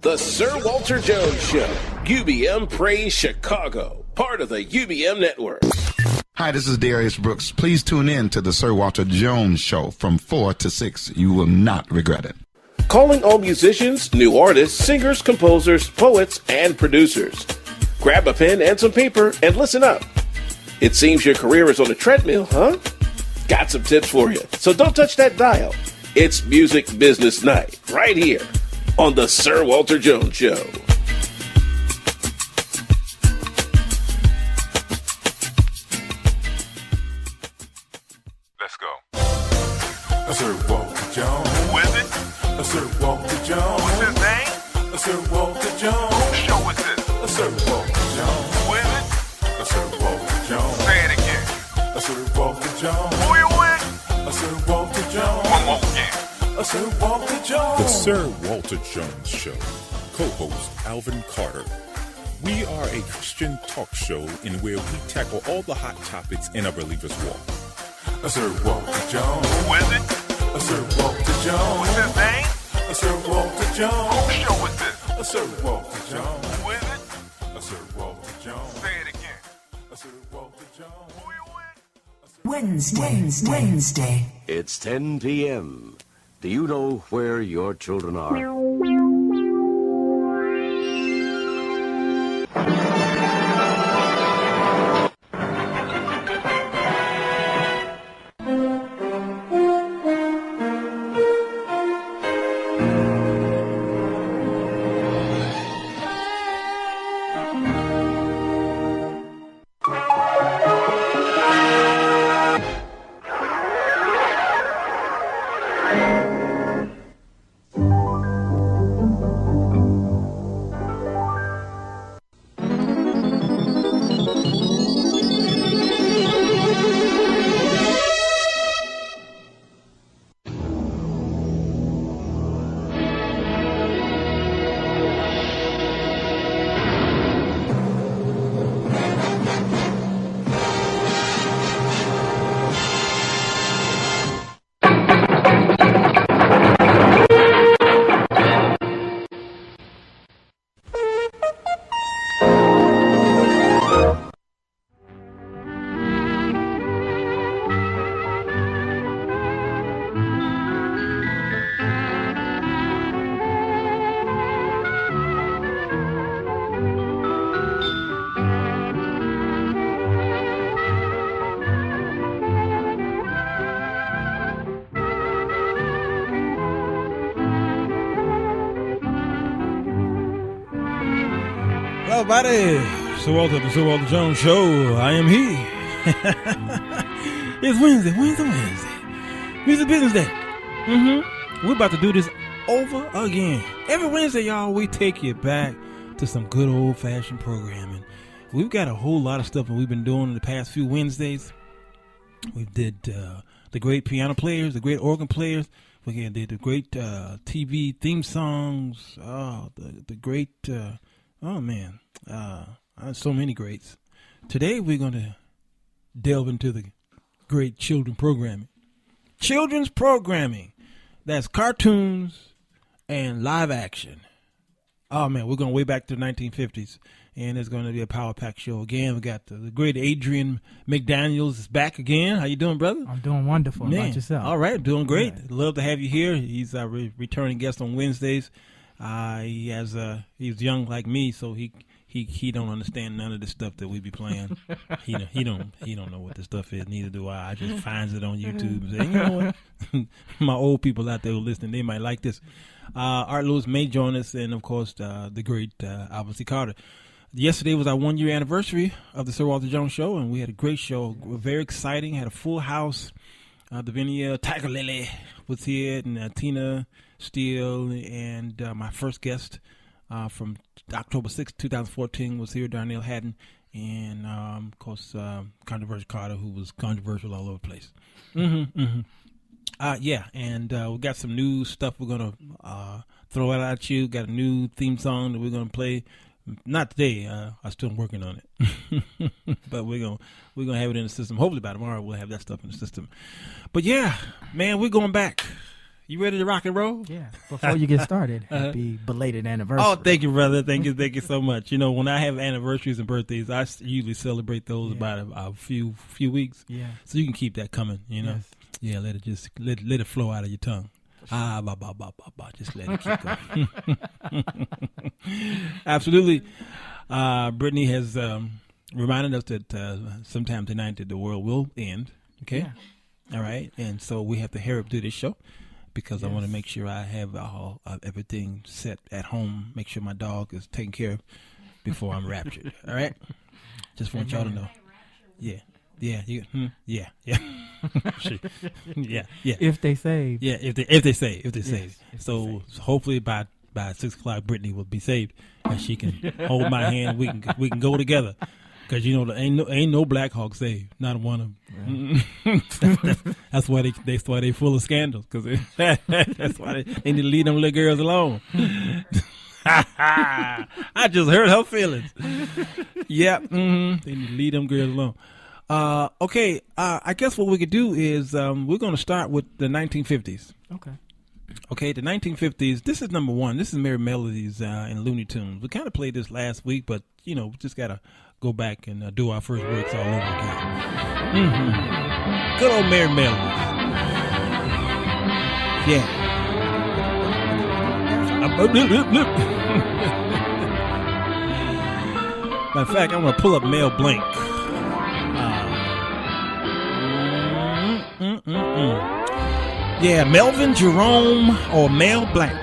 The Sir Walter Jones Show. UBM Praise Chicago. Part of the UBM Network. Hi, this is Darius Brooks. Please tune in to the Sir Walter Jones Show from 4 to 6. You will not regret it. Calling all musicians, new artists, singers, composers, poets, and producers. Grab a pen and some paper and listen up. It seems your career is on a treadmill, huh? Got some tips for you, so don't touch that dial. It's Music Business Night, right here on the Sir Walter Jones Show. Let's go. Sir Walter Jones. Who is it? Sir Walter Jones. What's his name? Sir Walter Jones. Whose show is this? Sir Walter Jones. Who is it? Sir Walter Jones. Say it again. Sir Walter Jones. Who you with? Sir Walter Jones. One more again. Sir Walter Jones. The Sir Walter Jones Show. Co-host Alvin Carter. We are a Christian talk show in where we tackle all the hot topics in a believer's walk. Sir Walter Jones. Who is it? Sir Walter Jones. What's his name? Sir Walter Jones. Whose show is this? Sir Walter Jones. Who is it? Sir Walter Jones. Say it again. Sir Walter Jones. Who you with? Wednesday. It's 10 p.m. Do you know where your children are? Everybody, Sir Walter, the Sir Walter Jones Show. I am he. It's Wednesday. Music Business Day. We're about to do this over again. Every Wednesday, y'all, we take you back to some good old-fashioned programming. We've got a whole lot of stuff that we've been doing in the past few Wednesdays. We did the great piano players, the great organ players. We did the great TV theme songs. Oh, the great... oh, man. So many greats. Today, we're going to delve into the great children's programming. Children's programming. That's cartoons and live action. Oh, man, we're going way back to the 1950s. And it's going to be a Power Pack show again. We got the great Adrian McDaniels is back again. How you doing, brother? I'm doing wonderful. Man. How about yourself? All right, doing great. Right. Love to have you here. He's our returning guest on Wednesdays. He's young like me, so he don't understand none of the stuff that we be playing. he don't know what the stuff is. Neither do I. I just finds it on YouTube and say, you know what? My old people out there who listening, they might like this. Art Lewis may join us, and of course the great Alvin C. Carter. Yesterday was our 1-year anniversary of the Sir Walter Jones Show, and we had a great show. Very exciting. Had a full house. Davinia Tiger Lily was here, and Tina Steele, and my first guest from October 6th, 2014 was here, Darnell Haddon, and of course Controversial Carter, who was controversial all over the place. And we got some new stuff we're gonna throw it at you. Got a new theme song that we're gonna play. Not today. I'm still working on it, but we're gonna have it in the system. Hopefully by tomorrow we'll have that stuff in the system. But yeah, man, we're going back. You ready to rock and roll? Yeah. Before you get started, happy belated anniversary. Oh, thank you, brother. Thank you so much. You know, when I have anniversaries and birthdays, I usually celebrate those about a few weeks. Yeah. So you can keep that coming. You know. Yes. Yeah. Let it flow out of your tongue. Ah, ba ba ba ba ba. Just let it keep going. Absolutely. Brittany has reminded us that sometime tonight that the world will end. Okay. Yeah. All right. And so we have to hurry up to this show because I want to make sure I have everything set at home. Make sure my dog is taken care of before I'm raptured. All right. Just want y'all to know. Yeah. Yeah. Yeah. Yeah. Yeah. If they save. Yeah. If they save. If So they save. hopefully by 6 o'clock, Brittany will be saved and she can hold my hand. We can go together. Because you know there ain't no Black Hawk saved, not one of them. That's why they full of scandals. Because that's why they need to leave them little girls alone. I just hurt her feelings. Yeah, they need to leave them girls alone. Okay, I guess what we could do is we're going to start with the 1950s. Okay, the 1950s. This is number one. This is Merry Melodies and Looney Tunes. We kind of played this last week, but you know, just gotta go back and do our first works all over again. Good old Merry Melodies. Yeah. Matter of fact, I'm gonna pull up Mel Blanc. Yeah, Melvin Jerome or Mel Blanc.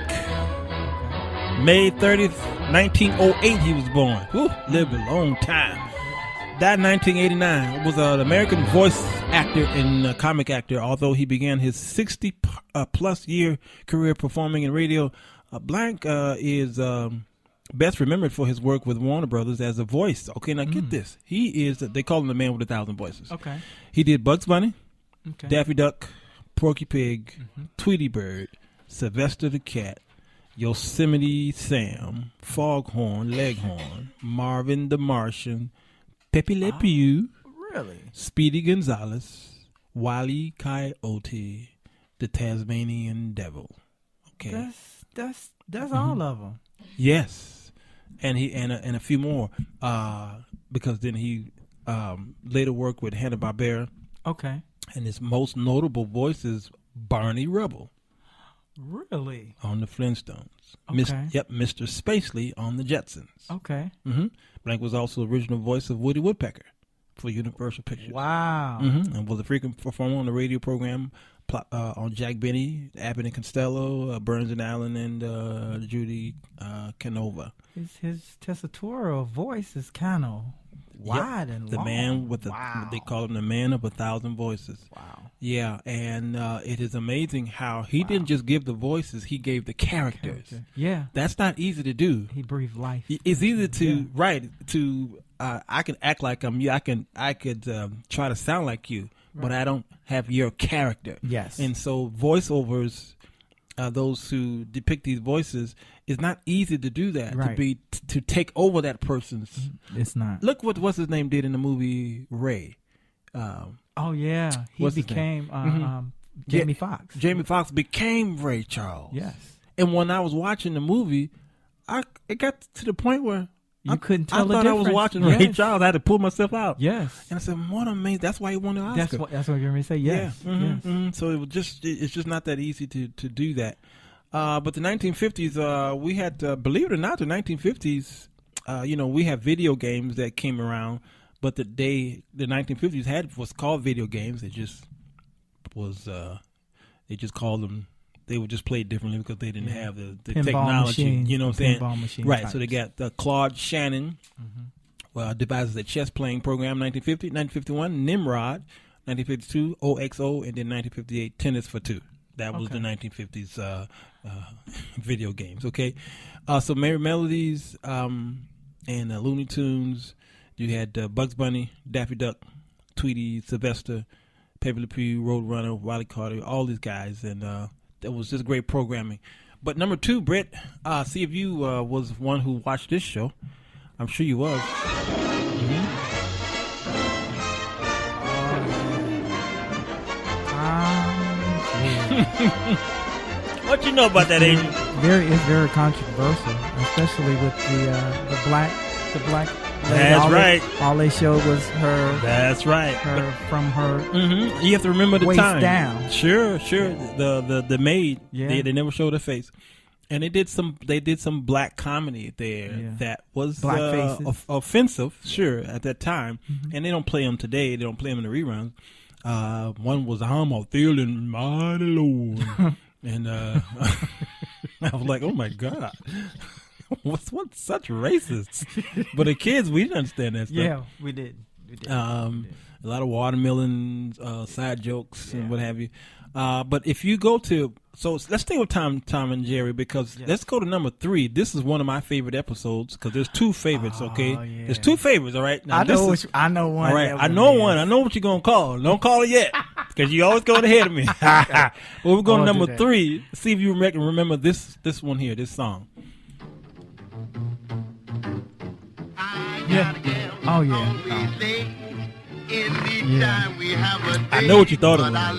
May 30th, 1908 he was born. Whew, lived a long time. Died in 1989. Was an American voice actor and comic actor. Although he began his 60-plus year career performing in radio, Blanc is best remembered for his work with Warner Brothers as a voice. Okay, now get this. He is, they call him the man with 1,000 voices. Okay. He did Bugs Bunny, Okay. Daffy Duck, Porky Pig, Tweety Bird, Sylvester the Cat, Yosemite Sam, Foghorn Leghorn, Marvin the Martian, Pepe Le Pew, Really? Speedy Gonzales, Wile Coyote, the Tasmanian Devil. Okay. That's all of them. Yes, and he and a few more. Because then he later worked with Hanna-Barbera, Okay. and his most notable voice is Barney Rubble Really? on the Flintstones. Okay. Mr. Spacely on the Jetsons. Okay. Blanc was also the original voice of Woody Woodpecker for Universal Pictures. Wow. And was a frequent performer on the radio program on Jack Benny, Abbott and Costello, Burns and Allen, and Judy Canova. His tessitorial voice is kind of wide and the long. Man with Wow. they call him the man of 1,000 voices. Wow. Yeah, and it is amazing how he didn't just give the voices; he gave the characters. Yeah. That's not easy to do. He breathed life. It's easy to I can act like I'm you. I could try to sound like you, but I don't have your character. Yes. And so voiceovers, those who depict these voices, is not easy to do that. Right. To take over that person's. It's not. Look what's his name did in the movie Ray. Oh yeah. He What's his became Jamie Foxx. Jamie Foxx became Ray Charles. Yes. And when I was watching the movie, it got to the point where You couldn't tell the I thought I was difference. watching Yes. Ray Charles. I had to pull myself out. Yes. And I said, "What amazing!" That's why he won the Oscar. That's what you're going to say. Yes. Yeah. Yes. So it was it's just not that easy to do that. But the 1950s, we had, believe it or not, the 1950s. We have video games that came around, but the 1950s was called video games. It just was. They just called them. They would just play it differently because they didn't have the Pinball technology. machines, You know what I'm saying? pinball machine Right. types. So they got Claude Shannon. Devises a chess playing program. 1950, 1951, Nimrod. 1952, OXO, and then 1958, Tennis for Two. That was the 1950s video games. Okay, so Merry Melodies and Looney Tunes. You had Bugs Bunny, Daffy Duck, Tweety, Sylvester, Pepe Le Pew, Roadrunner, Wile Coyote, all these guys, and that was just great programming. But number two, Britt, see if you was one who watched this show. I'm sure you was. What you know about that, Angel? It's very controversial, especially with the black lady. That's right. All they showed was her. That's right. From her. Mm-hmm. You have to remember the waist time. down. Sure. The maid. Yeah. They never showed her face, and they did some black comedy there that was Black faces. offensive. Sure, at that time, and they don't play them today. They don't play them in the reruns. One was I'm feeling mighty low, and I was like, oh my god. What's such racists? But the kids, we didn't understand that stuff. Yeah, we did. A lot of watermelon side jokes and what have you. But if you go to, so let's stay with Tom and Jerry, because let's go to number 3. This is one of my favorite episodes because there's 2 favorites. Okay, there's 2 favorites. All right, now, I know one. All right, I know one. I know what you're gonna call. Don't call it yet because you always going ahead of me. Well, we're going to number 3. See if you remember this one here. This song. Yeah. Oh yeah. I know what you thought of it. No,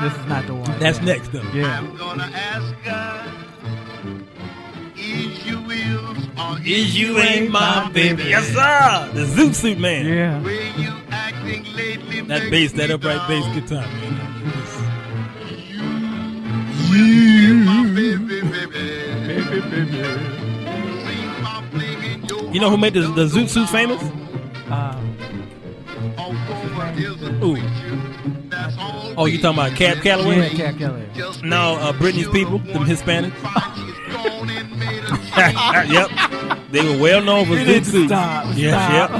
this is not the one. That's next though. Yeah. Is you ain't my baby? Yes sir. The Zoot Suit Man. Yeah. That bass, that upright bass guitar, man. You know who made the Zoot Suit famous? Ooh. Oh, you talking about Cab Calloway? Yeah, Cab Calloway. No, Britney's People, them Hispanics. Yep. They were well known for Zoot Suit. Yes, yep.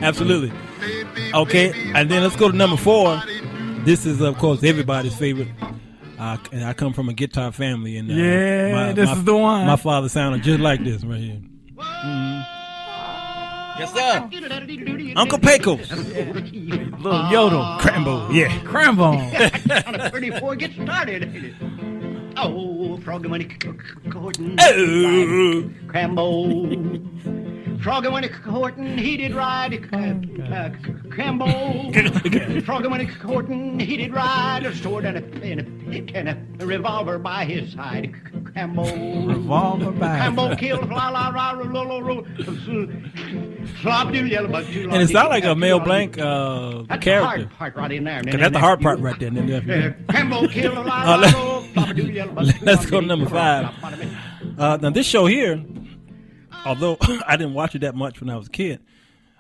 Absolutely. Okay, and then let's go to number 4. This is, of course, everybody's favorite. And I come from a guitar family, and this is the one. My father sounded just like this right here. Yes, sir. Uncle Pecos. Little yodel. Crambo, yeah. Crambo. Pretty before it gets started. Oh, frog and Horton. Oh. Crambo. Frog and Horton, he did ride. Crambo. Frog and Horton, he did ride. A sword and a a revolver by his side. Crambo. Revolver by his Crambo side. killed And it sounds like a Mel Blanc character. That's the hard part right in there. That's the hard part right there. Crambo killed Let's go to number 5. Now this show here, although I didn't watch it that much when I was a kid,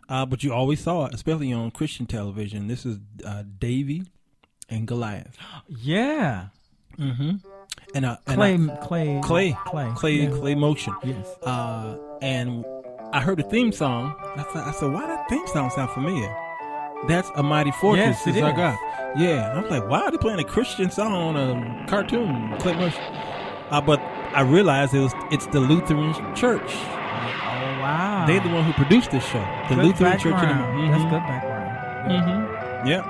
but you always saw it, especially on Christian television. This is Davy and Goliath. Yeah. Mm-hmm. And Clay Motion. Yes. And I heard the theme song. I said, why that theme song sound familiar? That's A Mighty Fortress. Yes, it is. Our God. Yeah. I was like, why are they playing a Christian song on a cartoon? Clay Motion. But I realized it's the Lutheran Church. Oh wow. They're the one who produced this show. The Good Lutheran Church. background. That's good background. Mm-hmm. Yep.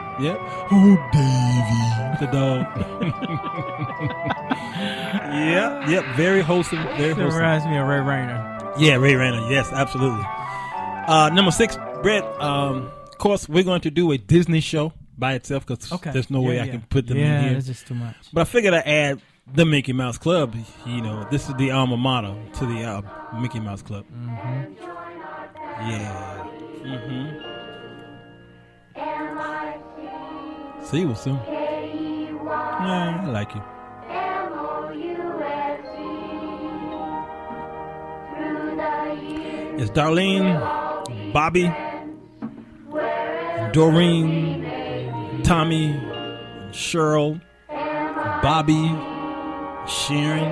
Oh, Davy, the dog. Yep. Very wholesome. Very It wholesome. reminds me of Ray Rayner. Yeah, Ray Rayner. Yes, absolutely. Number 6, Brett. Of course, we're going to do a Disney show by itself because there's no way I can put them in here. Yeah, it's just too much. But I figured I'd add the Mickey Mouse Club. You know, this is the alma mater to the Mickey Mouse Club. Mm-hmm. Yeah. Mm-hmm. See you soon. Yeah, I like you. It's Darlene, Bobby, Doreen, Tommy, Cheryl, Bobby, Sharon,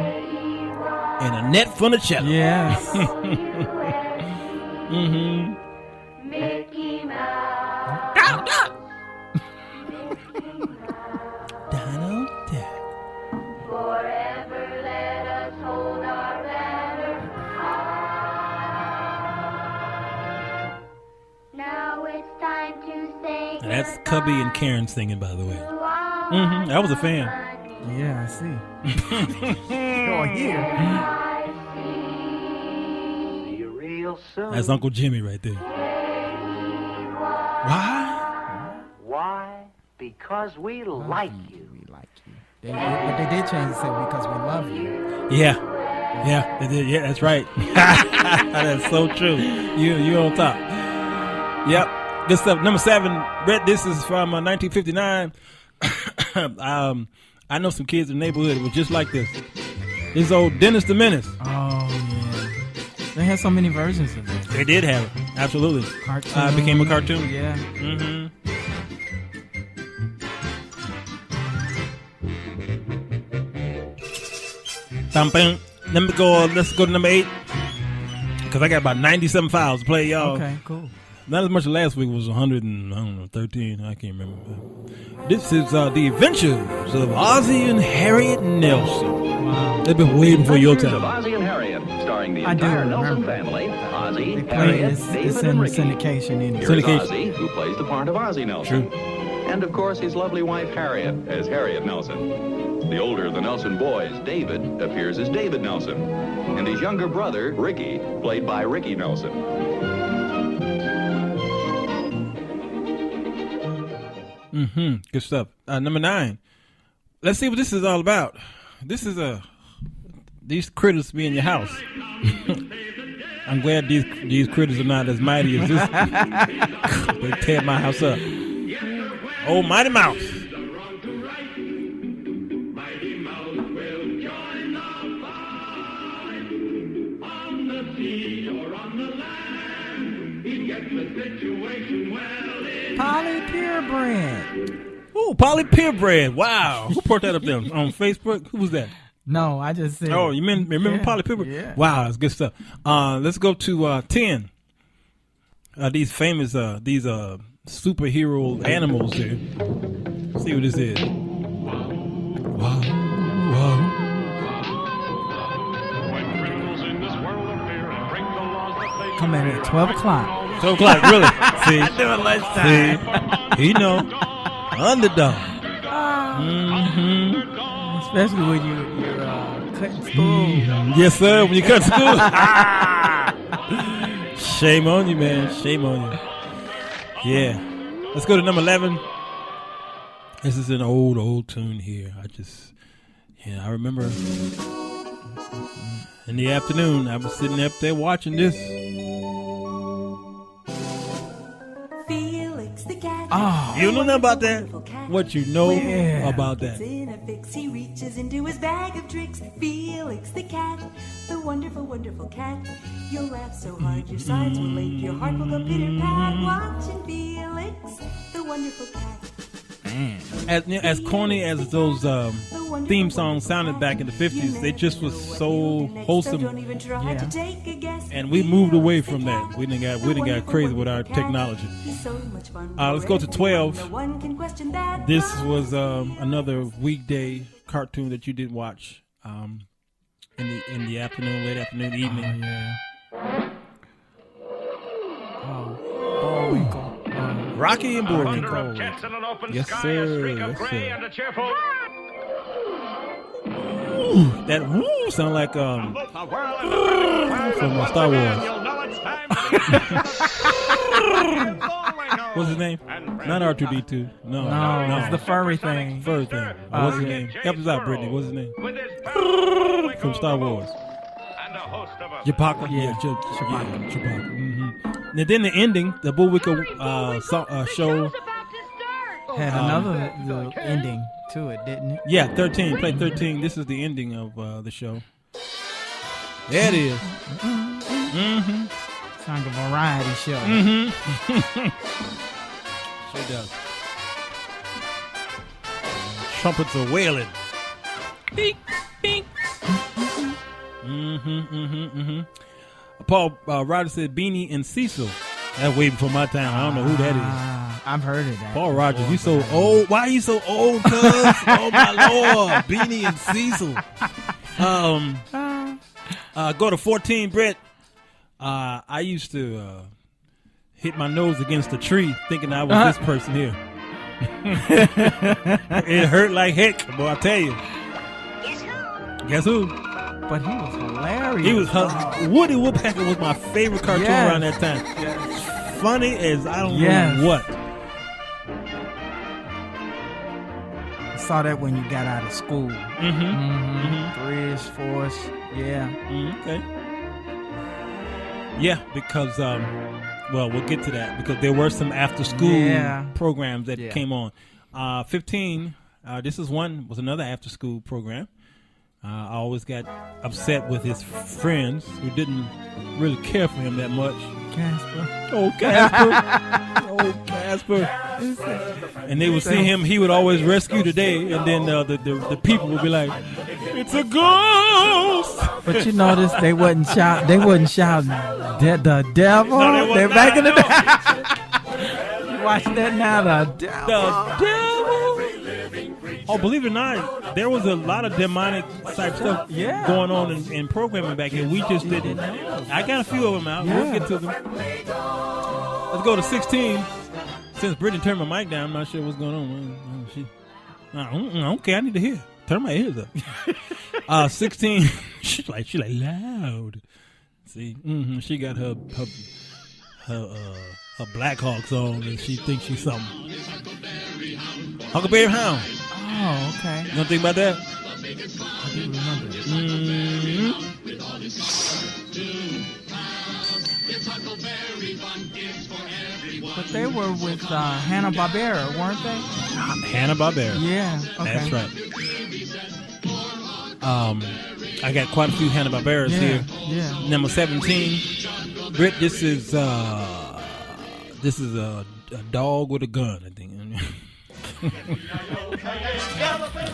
and Annette Funicello. Yes. Mm-hmm. Donald Duck. Now it's time to sing. That's Cubby and Karen singing, by the way. Mm-hmm. I was a fan. Yeah, I see. Oh, here. See you real soon. That's Uncle Jimmy right there. Why? Why? Because we like you. We like you. But they did change it to Because We Love You. Yeah, they did. Yeah, that's right. That's so true. You on top. Yep. Good stuff. Number 7, Brett. This is from 1959. I know some kids in the neighborhood that were just like this. This old Dennis the Menace. Oh yeah. They had so many versions of it. They did have it. Absolutely. Cartoon. Became a cartoon. Yeah. Mm-hmm. Let's go to number 8. Because I got about 97 files to play, y'all. Okay, cool. Not as much as last week. Was 113. I can't remember. This is The Adventures of Ozzie and Harriet Nelson. Wow. They've been waiting for your Adventures of time. Ozzie and Harriet, starring the I do entire Nelson remember. family, Ozzie, They played Harriet, this David, in and Ricky. syndication in Here's Syndication. Ozzie, who plays the part of Ozzie Nelson. True. And, of course, his lovely wife, Harriet, as Harriet Nelson. The older of the Nelson boys, David, appears as David Nelson. And his younger brother, Ricky, played by Ricky Nelson. Mm-hmm. Good stuff. Number 9. Let's see what this is all about. This is these critters be in your house. I'm glad these critters are not as mighty as this. They tear my house up. Oh, Mighty Mouse. Polly Purebred. Oh, Polly Purebred. Wow. Who put that up there on Facebook? Who was that? No, I just said. Oh, you remember Yeah, Polly Purebred? yeah. Wow, that's good stuff. Let's go to 10. These famous these superhero animals here. See what this is. Wow. Come in at 12 o'clock. 12 o'clock, really? See? Doing lunchtime. See? He know. Underdog. Especially when you're cutting spoons. Yes, sir. When you cut school. Shame on you, man. Shame on you. Yeah. Let's go to number 11. This is an old tune here. I remember in the afternoon, I was sitting up there watching this. Felix the cat. Oh. You know nothing about that? What you know Yeah. about that? In a fix, he reaches into his bag of tricks. Felix the cat, the wonderful, wonderful cat. You'll laugh so hard your sides will ache, your heart will go pitter pat. Watching Felix, the wonderful cat. As corny as those theme songs sounded back in the 50s, they just was so wholesome. Don't even try to take a guess. And we moved away from that. We didn't got crazy with our technology. He's so much fun. Let's go to 12. No one can question that. This was another weekday cartoon that you did watch in the afternoon, late afternoon, evening. Bullwinkle. Rocky and Bullwinkle. Yes, sir. Yes, sir. Ooh, that woo sound like from Star Wars. What's his name? Not R2D2. No, it's the furry thing. Furry thing. What's his name? Help us out, Brittany. What's his name? From Star Wars. Chewbacca. Yeah, Chewbacca. Mm-hmm. And then the ending, the Bullwinkle show Had another little ending to it, didn't it? Yeah, 13. Play 13. This is the ending of the show. There it is. Mm-hmm. Sounds like a variety show. Mm-hmm. Sure does. Trumpets are wailing. Beep, beep. Paul Rogers said Beanie and Cecil. That's way before my time. I don't know who that is. I've heard of that. Paul Rogers, you so old. Why are you so old, cuz? Oh, my Lord. Beanie and Cecil. Go to 14, Brett. I used to hit my nose against a tree thinking I was this person here. It hurt like heck, boy, I tell you. Guess who? But he was hilarious. He was Woody Woodpecker was my favorite cartoon around that time. Yes. Funny as I don't know what. saw that when you got out of school. Threes, fours, yeah. Okay. Yeah, because well, we'll get to that because there were some after-school programs that came on. 15. This was another after-school program. I always got upset with his friends who didn't really care for him that much. Casper. Oh, Casper. Oh, Casper. And they would see him. He would always rescue the day, and then the people would be like, "It's a ghost." But you notice they wouldn't shout. They wouldn't shout, "The devil." No, they're back in the day. You watch that now, the devil. The devil. Oh, believe it or not, there was a lot of demonic type stuff going on in programming back here. We just didn't. I got a few of them out. We'll get to them. Let's go to 16. Since Brittany turned my mic down, I'm not sure what's going on. Okay, I need to hear. Turn my ears up. 16. She's like loud. See, she got her Black Hawks on, and she thinks she's something. Huckleberry Hound. Oh, okay. You don't think about that? I do remember it. But they were with Hanna-Barbera, weren't they? Hanna-Barbera. Yeah. Okay. That's right. I got quite a few Hanna-Barberas here. Yeah. Number 17. Britt, this is a dog with a gun, I think. I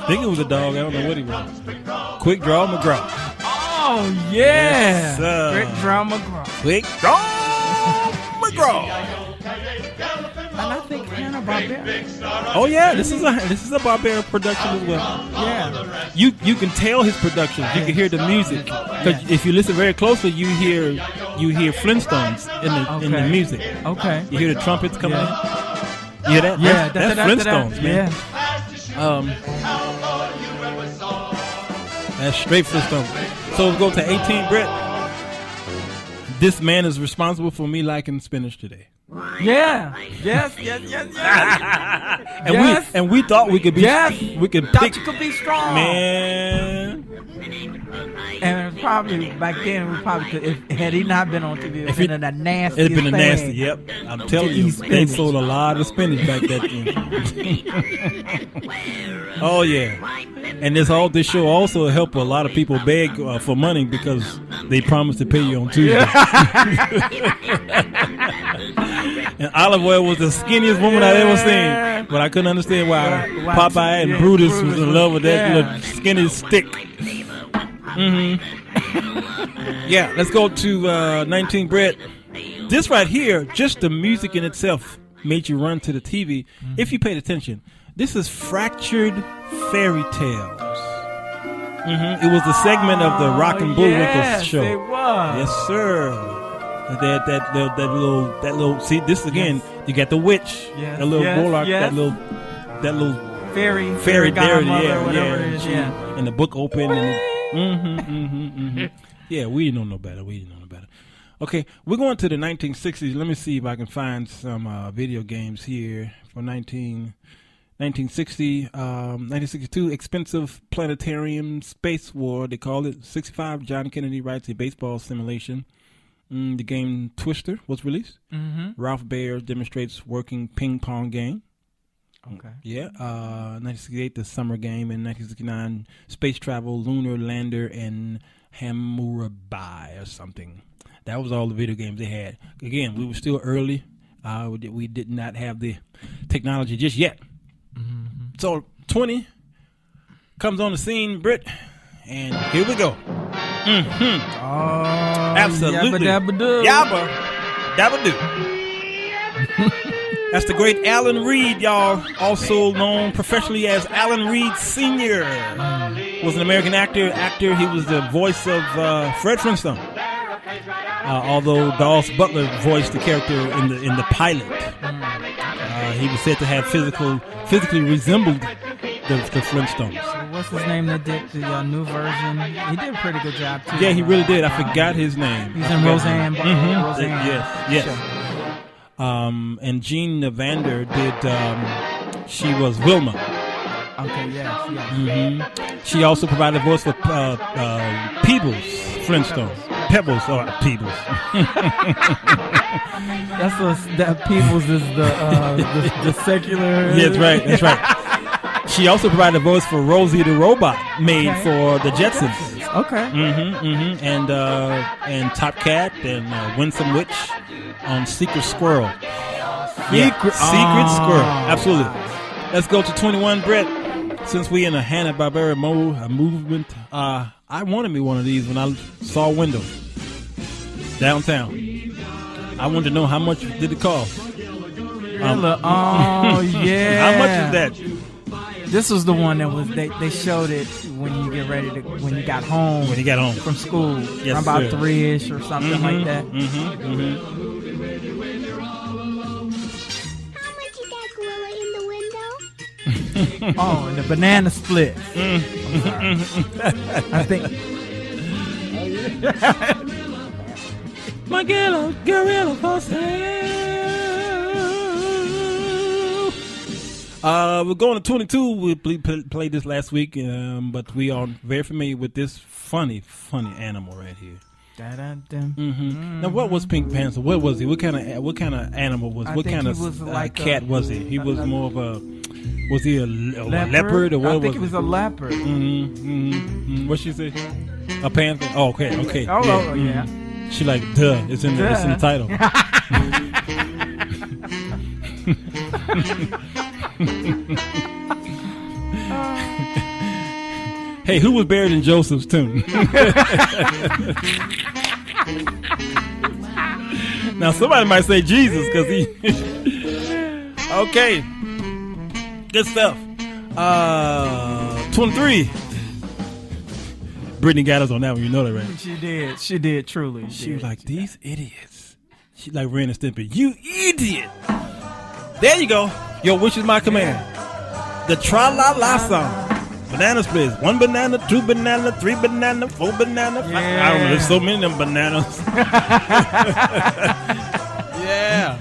think it was a dog. I don't know what he was. Quick Draw McGraw. Oh, yeah. Yes, Quick Draw McGraw. Quick Draw McGraw. And I think Hanna-Barbera. Oh yeah, this is a Barbera production as well. Yeah. You can tell his productions. You can hear the music. Because if you listen very closely, you hear Flintstones in the music. Okay. You hear the trumpets coming in. You hear that? Yeah, that's Flintstones, man. Yeah. That's straight Flintstones. So we'll go to 18, Britt. This man is responsible for me liking spinach today. Yeah. Yes. And we thought we could be. Yes. We could thought pick. You could be strong, man. And probably back then we probably could. Had he not been on TV, it'd been a nasty. It'd been a nasty. Yep. I'm telling you, they sold a lot of spinach back then. Oh yeah. And this show also helped a lot of people beg for money because they promised to pay you on Tuesday. And Olive Oyl was the skinniest woman I'd ever seen, but I couldn't understand why Popeye and Brutus was in love with that little skinny stick. Yeah, let's go to 19, Brett. This right here, just the music in itself made you run to the TV. If you paid attention, this is Fractured Fairy Tales. It was the segment of the Rock and Bullwinkle show. It was. Yes, sir. That little. See, this again. You got the witch, that little warlock, that little fairy godmother, whatever it is. And the book open. Yeah, we didn't know no better. Okay, we're going to the 1960s. Let me see if I can find some video games here for 1960, 1962, expensive planetarium space war, they call it. 65, John Kennedy writes a baseball simulation. The game Twister was released. Ralph Baer demonstrates working ping pong game. Okay. Yeah. 1968, the summer game. In 1969, space travel, lunar lander, and Hammurabi or something. That was all the video games they had. Again, we were still early. We did not have the technology just yet. So 20 comes on the scene, Britt, and here we go. Oh, absolutely. Yabba dabba doo. That's the great Alan Reed, y'all, also known professionally as Alan Reed Sr. Was an American actor. He was the voice of Fred Flintstone. Although Dawes Butler voiced the character in the pilot. He was said to have physically resembled the Flintstones. So what's his name that did the new version? He did a pretty good job too. Yeah, he really did. I forgot his name. He's in Roseanne. Roseanne. Yes. And Jean Navander did. She was Wilma. Okay, yes. Mm-hmm. She also provided a voice for Peebles, Flintstones. Pebbles or Peebles. That Peebles is the secular. Yeah, that's right. She also provided a voice for Rosie the Robot, made for the Jetsons. Okay. And Top Cat and Winsome Witch on Secret Squirrel. Secret Squirrel. Absolutely. Let's go to 21, Brett. Since we in a Hanna-Barbera movement, I wanted me one of these when I saw Windows downtown. I wanted to know how much did it cost. Oh yeah. How much is that? This was the one that was they showed it when you got home. When you got home from school. Yes, about sir. 3-ish or something like that. Oh, and the banana split. I'm sorry. I think. My gorilla for sale. We're going to 22. We played this last week, but we are very familiar with this funny animal right here. Now, what was Pink Panther? What was he? What kind of animal was? What kind of cat was he? He was more of a. Was he a leopard or what? I think he was a leopard. What she say? A panther? Oh, okay. Oh, yeah. She like, duh. It's in the title. Hey, who was buried in Joseph's tomb? Now somebody might say Jesus because he. Okay. Good stuff. 23. Brittany got us on that one. You know that, right? She did. Truly. She was like, these idiots. She like Ren and Stimpy. You idiot. There you go. Your wish is my command. The tra-la-la song. Banana splits. 1 banana, 2 banana, 3 banana, 4 banana. 5. I don't know. There's so many of them bananas. Yeah.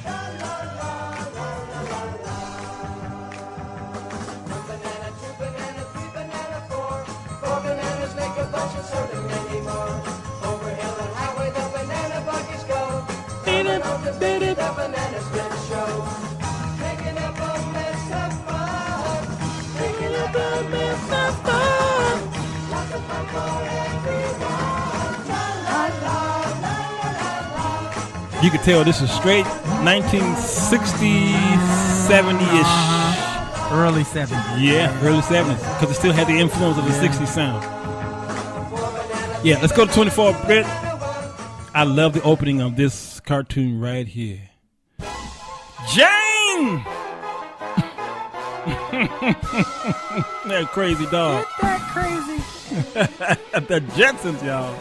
You can tell this is straight 1960s, 70-ish. Early 70s. Yeah, early 70s. Because it still had the influence of the 60s sound. Yeah, let's go to 24, Britt. I love the opening of this cartoon right here. Jane! That crazy dog. Get that crazy. The Jetsons, y'all.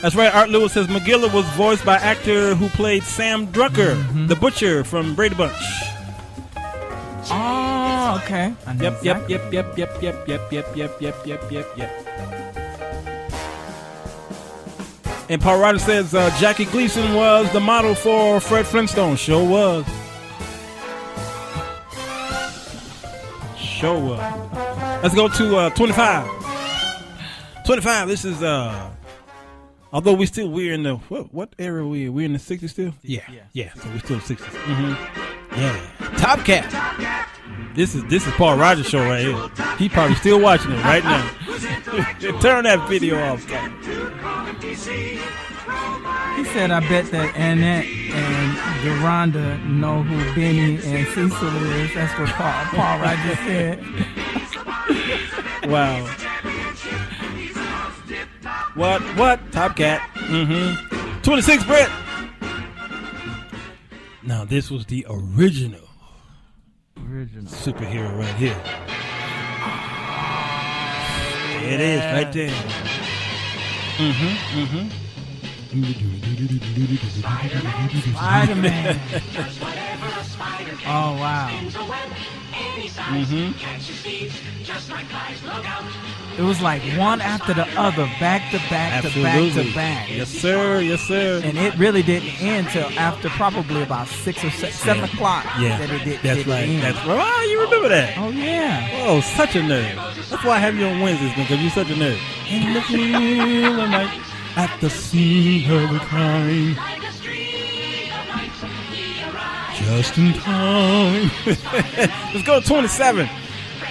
That's right. Art Lewis says McGilla was voiced by actor who played Sam Drucker, the butcher from Brady Bunch. Oh, okay. Yep. And Paul Ryder says Jackie Gleason was the model for Fred Flintstone. Sure was. Let's go to 25. 25. This is although we're in the what era are we? We're in the 60s still. Yeah. So we're still 60s. Yeah. Top Cat. This is Paul Rogers' show right here. He probably still watching it right now. Turn that video off. He said, I bet that Annette and Deronda know who Benny and Cecil is. That's what Paul Rogers said. Wow. What? Top Cat. 26, Brett. Now, this was the original superhero right here. There it is, right there. Spider-Man. Oh, wow. Mm-hmm. It was like one after the other, back to back to back to back. Yes, sir. Yes, sir. And it really didn't end till after probably about 6 or 7 o'clock. Yeah, that it did. that's right. End. That's right. Oh, you remember that? Oh yeah. Oh, such a nerd. That's why I have you on Wednesdays, because you're such a nerd. In the middle of the night, at the scene of the crime, just in time. Let's go to 27.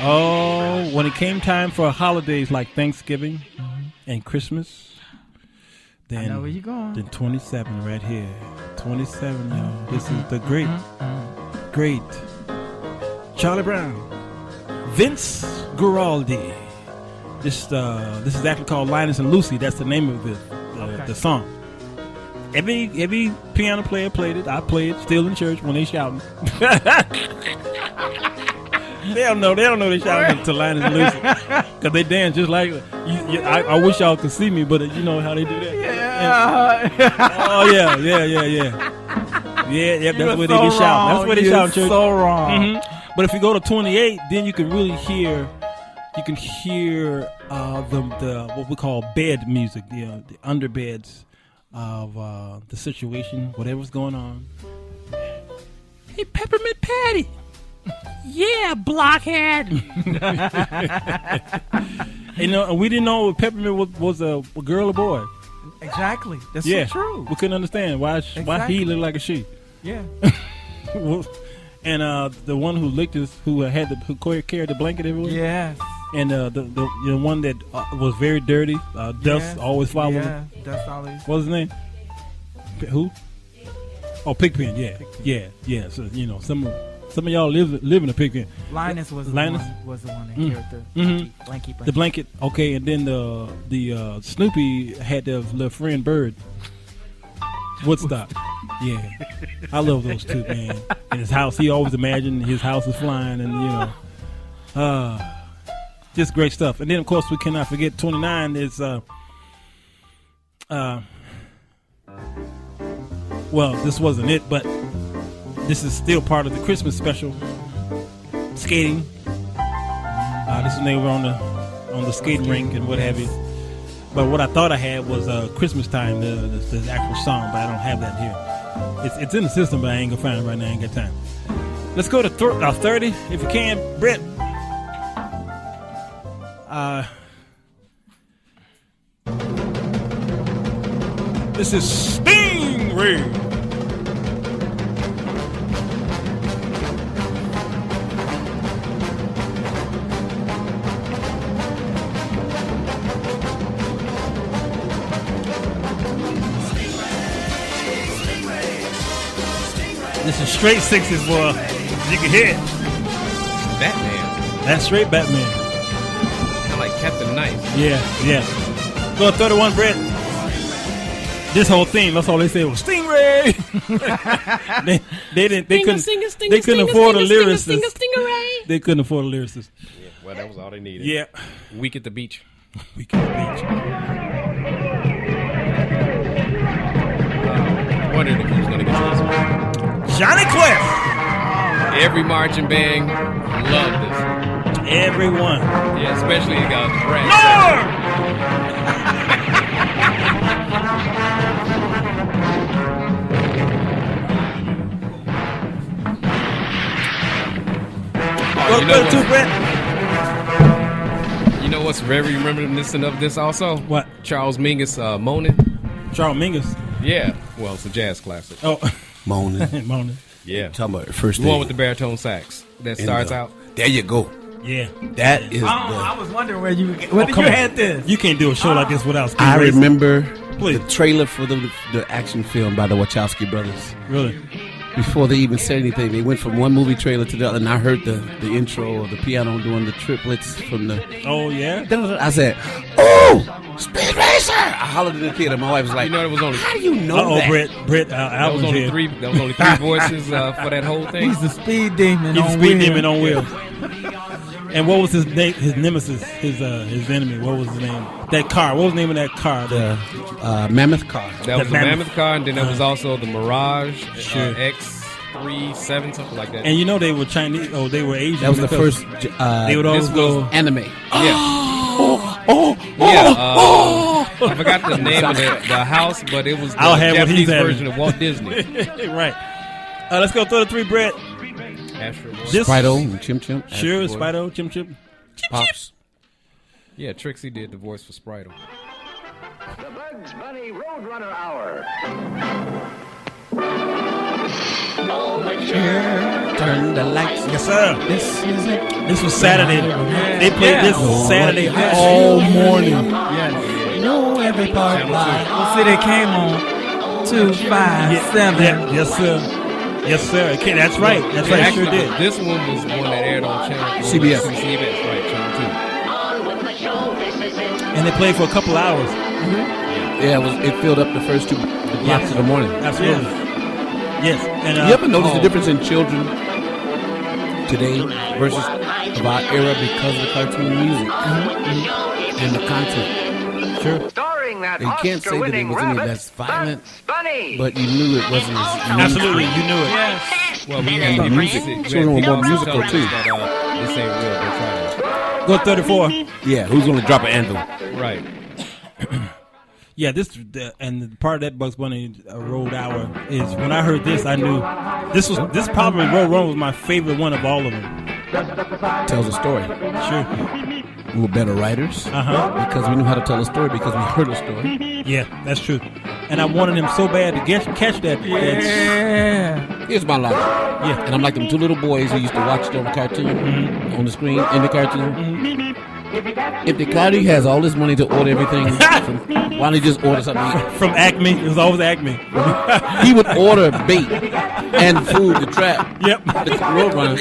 Oh, when it came time for holidays like Thanksgiving and Christmas, then I know where you going. Then 27 right here. 27, y'all. This is the great Charlie Brown, Vince Guaraldi. This is actually called Linus and Lucy. That's the name of the song. Every piano player played it. I played it still in church when they shouting. They don't know they shouting to Linus and Lucy because they dance just like I wish y'all could see me, but you know how they do that. Yeah. Oh yeah. That's where they be shouting. That's where they shout in church. So wrong. Mm-hmm. But if you go to 28, then you can really hear. You can hear the what we call bed music, the underbeds of the situation, whatever's going on. Hey, Peppermint Patty. Yeah, blockhead. You know, we didn't know if Peppermint was a girl or boy. Exactly. That's so true. We couldn't understand why he looked like a she. Yeah. And the one who licked who carried the blanket everywhere. Yes. And the one that was very dirty. Dust always followed him. Yeah, Dust always. What's his name? Who? Oh, Pigpen. Yeah. So some of y'all live in a pigpen. Linus was the one that carried the blanket. The blanket. Okay, and then the Snoopy had the little friend bird. Woodstock. Yeah, I love those two, man. In his house, he always imagined his house is flying, and just great stuff. And then, of course, we cannot forget 29 is well, this wasn't it, but this is still part of the Christmas special. Skating. This is when they were on the skating rink and what have you. But what I thought I had was Christmas Time, the actual song, but I don't have that here. It's in the system, but I ain't gonna find it right now. I ain't got time. Let's go to 30, if you can, Brett. This is Stingray. This is straight 60s, boy. You can hear it. Batman. That's straight Batman. Kind of like Captain Knight. Yeah. Go to 31, Brett. This whole theme, that's all they said was Stingray. they couldn't afford a lyricist. They couldn't afford a lyricist. Yeah, well, that was all they needed. Yeah. Week at the beach. Week at the beach. I wondered if he was going to get to this one. Johnny Quest. Every marching band loved this. Everyone. Yeah, especially the brass. You know what's very reminiscent of this also? What? Charles Mingus Moaning. Charles Mingus? Yeah. Well, it's a jazz classic. Oh. Moaning. Yeah. Talking about the first the thing. one with the baritone sax that starts out. There you go. Yeah. That is I was wondering where you had this. You can't do a show like this without Steve I Racing. remember the trailer for the action film by the Wachowski brothers. Really? Before they even said anything, they went from one movie trailer to the other, and I heard the intro of the piano doing the triplets from the... Oh, yeah? I said, oh, Speed Racer! I hollered at the kid, and my wife was like, you know, it was only... How do you know that? Brett, that was only three voices for that whole thing. He's the speed demon He's on the speed wheels. demon on wheels. And what was his name? His nemesis, his enemy. What was his name? That car. What was the name of that car? The Mammoth car. That was the Mammoth car, and then there was also the Mirage X37, something like that. And you know they were Chinese. Oh, they were Asian. That was the first. They would always go anime. I forgot the name of the house, but it was the Japanese version of Walt Disney. Right. Let's go throw the 3, Brett. Spyro and Chim Chim. Sure, Spyro, Chim Chim. Pops. Yeah, Trixie did the voice for Spyro. The Bugs Bunny Roadrunner Hour. Turn the lights. Yes, sir. This was Saturday. They played this Saturday all morning. Yes. Know every part. Well, see, they came on 2, 5, 7. Yes, sir. Yes, sir. Okay, that's right. That's right. Actually, Sure did. This one was the one that aired on Channel CBS. CBS, right? Channel 2. And they played for a couple hours. Yeah, it filled up the first 2 blocks of the morning. Absolutely. Yes. And you ever notice the difference in children today versus of our era because of the cartoon music and the content? Sure. You can't say that it was any less violent, but you knew it wasn't as absolutely. You knew it. Yes. Well, we and had the music. Children were more musical too. This ain't real. They're trying. Go 34. Yeah, who's gonna drop an anvil? Right. Yeah, and the part of that Bugs Bunny Road Hour is when I heard this, I knew this probably Road Run was my favorite one of all of them. Tells a story. Sure. We were better writers because we knew how to tell a story because we heard a story. Yeah, that's true. And I wanted him so bad to catch that. Yeah. Here's my logic. Yeah. And I'm like them 2 little boys who used to watch it on the cartoon, on the screen, in the cartoon. If the Cardi has all this money to order everything, why don't he just order something from Acme? It was always Acme. He would order bait and food to trap. Yep. The Roadrunner.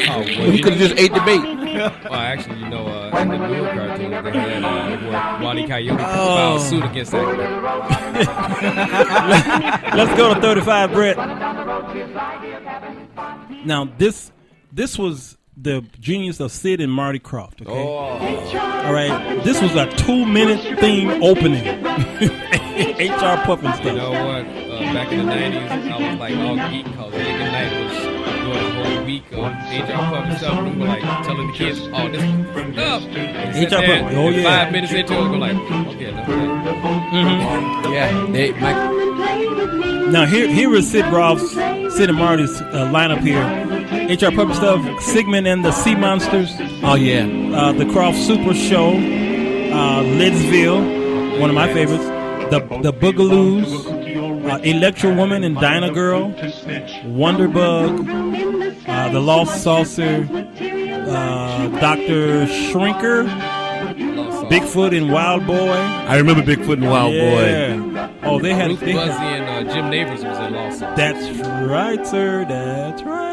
He could have just ate the bait. Well, actually, in the newer cartoon, they had where Wile E. Coyote filed a suit against Acme. Let's go to 35, Brett. Now, this was the genius of Sid and Marty Krofft. Okay. All right. This was a 2-minute theme opening. HR Puffin stuff. You know what? Back in the 90s, I was like all geek because Nick and Night was doing a whole week of HR Puffin stuff. We were like telling the kids, "Oh, this is stuff." HR Puffin. Oh yeah. 5 minutes into it, we're like, "Okay, that's it." Yeah. Now here is Sid and Marty's lineup here. HR Puppet stuff, Sigmund and the Sea Monsters. Oh yeah. The Croft Super Show, Lidsville, one of my favorites. The Boogaloos, Electro Woman and Dinah Girl, Wonderbug, The Lost Saucer, Dr. Shrinker, Bigfoot and Wild Boy. I remember Bigfoot and Wild Boy. Oh, they had Buzzy and Jim Neighbors was in Lost. That's right, sir. That's right.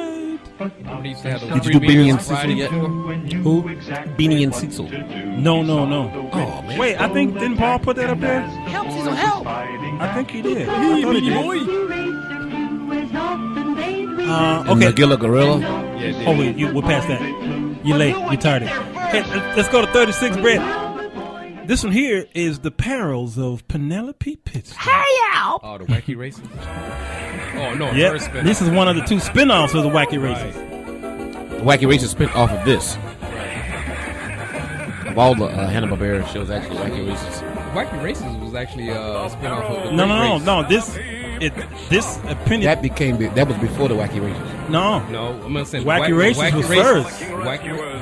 Did you do Beanie and Cecil yet? Who? Beanie and Cecil. No. Oh man. Wait, I think didn't Paul put that up there? Help, Cecil, help! I think he did. Beanie Boy. And Okay. Magilla Gorilla. Yeah, Oh, we're past that. You're late. You're tardy. Hey, let's go to 36, Brett. This one here is The Perils of Penelope Pitstone. Oh, the Wacky Races. Oh no, Yep. first spin. This is one of the 2 spin-offs of the Wacky Races. Wacky Races spin off of this. Of all the Hanna-Barbera shows, actually, Wacky Races. Wacky Races was actually a spin-off of the No. This opinion. That was before the Wacky Races. No, I'm gonna say Wacky Races was first.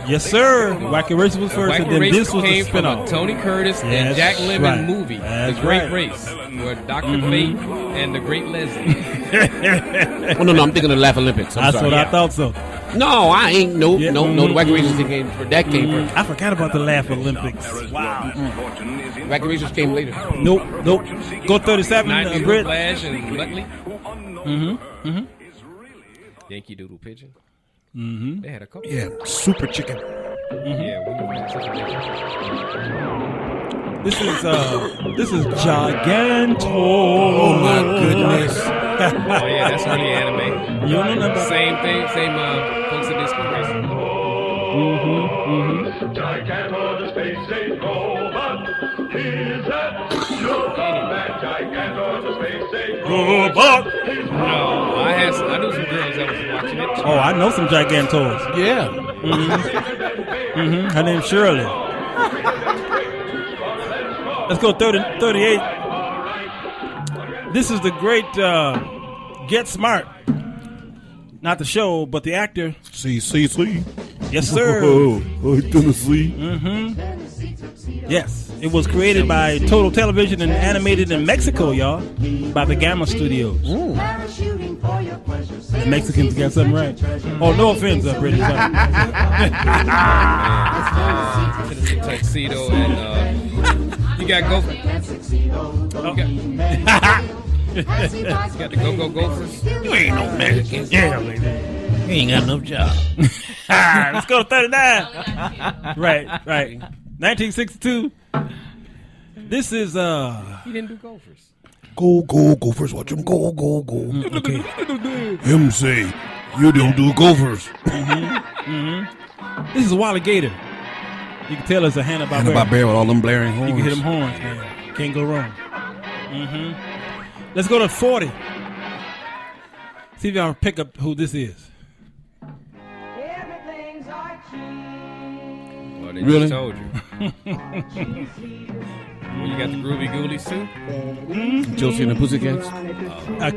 Yes, sir. Wacky Races was first, and then this was the came from a spin-off. Tony Curtis and Yes, Jack Lemmon right. movie, That's The Great right. Race, where Dr. Fate and the Great Leslie. Oh no, I'm thinking of the Laugh Olympics. That's what I thought so. No, I ain't. No, Yeah. The Wacky Races came first. I forgot about the Laugh Olympics. Wow. Wacky Races came later. Nope. Go 37, 90s Britt. Flash and Muttley. Mm-hmm. Yankee Doodle Pigeon. Mm-hmm. They had a couple. Yeah, Super Chicken. Yeah, we were such a This is Giganto. Oh my goodness. Oh yeah, that's early anime. You don't know about Same thing, same folks that did Speed Racer. Gigantor, the space age robot. He's that Superman. Gigantor, the space age robot. No, I knew some girls that was watching it. Oh, I know some Gigantors. Yeah. Her name's Shirley. Let's go 38. This is the great Get Smart. Not the show, but the actor. CCC. Yes, sir. Tennessee. Yes. It was created by Total Television and animated in Mexico, y'all, by the Gamma Studios. The Mexicans got something right. Oh, no offense, Brittany. Tennessee tuxedo and you got Gophers. You got the Go-Go Gophers. You ain't no Mexican. Yeah, baby. You ain't got enough job. Let's go to 39. Right. 1962. This is He didn't do Gophers. Go, Gophers. Watch them go. Okay. Him say, you don't do Gophers. This is Wally Gator. You can tell it's a Hanna-Barbera. Hanna-Barbera with all them blaring horns. You can hear them horns, man. Can't go wrong. Let's go to 40. See if y'all pick up who this is. Well, they Really? just told you. Well, you got the Groovy Ghoulies too? Josie and the Pussycats.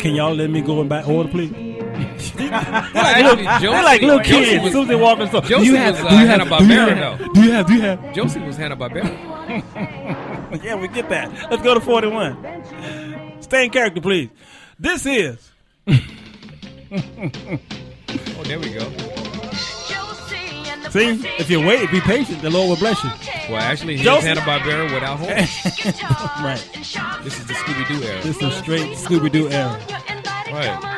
Can y'all let me go in back order, please? They're like little kids. As soon as they walk in the store. Josie was Hanna-Barbera, though. Do you have? Josie was Hanna-Barbera. Yeah, we get that. Let's go to 41. Stay in character, please. This is. Oh, there we go. See, if you wait, be patient, the Lord will bless you. Well, actually, he's Josie. Hanna-Barbera without horns. Right. This is the Scooby-Doo era. This is straight Scooby-Doo era. Right.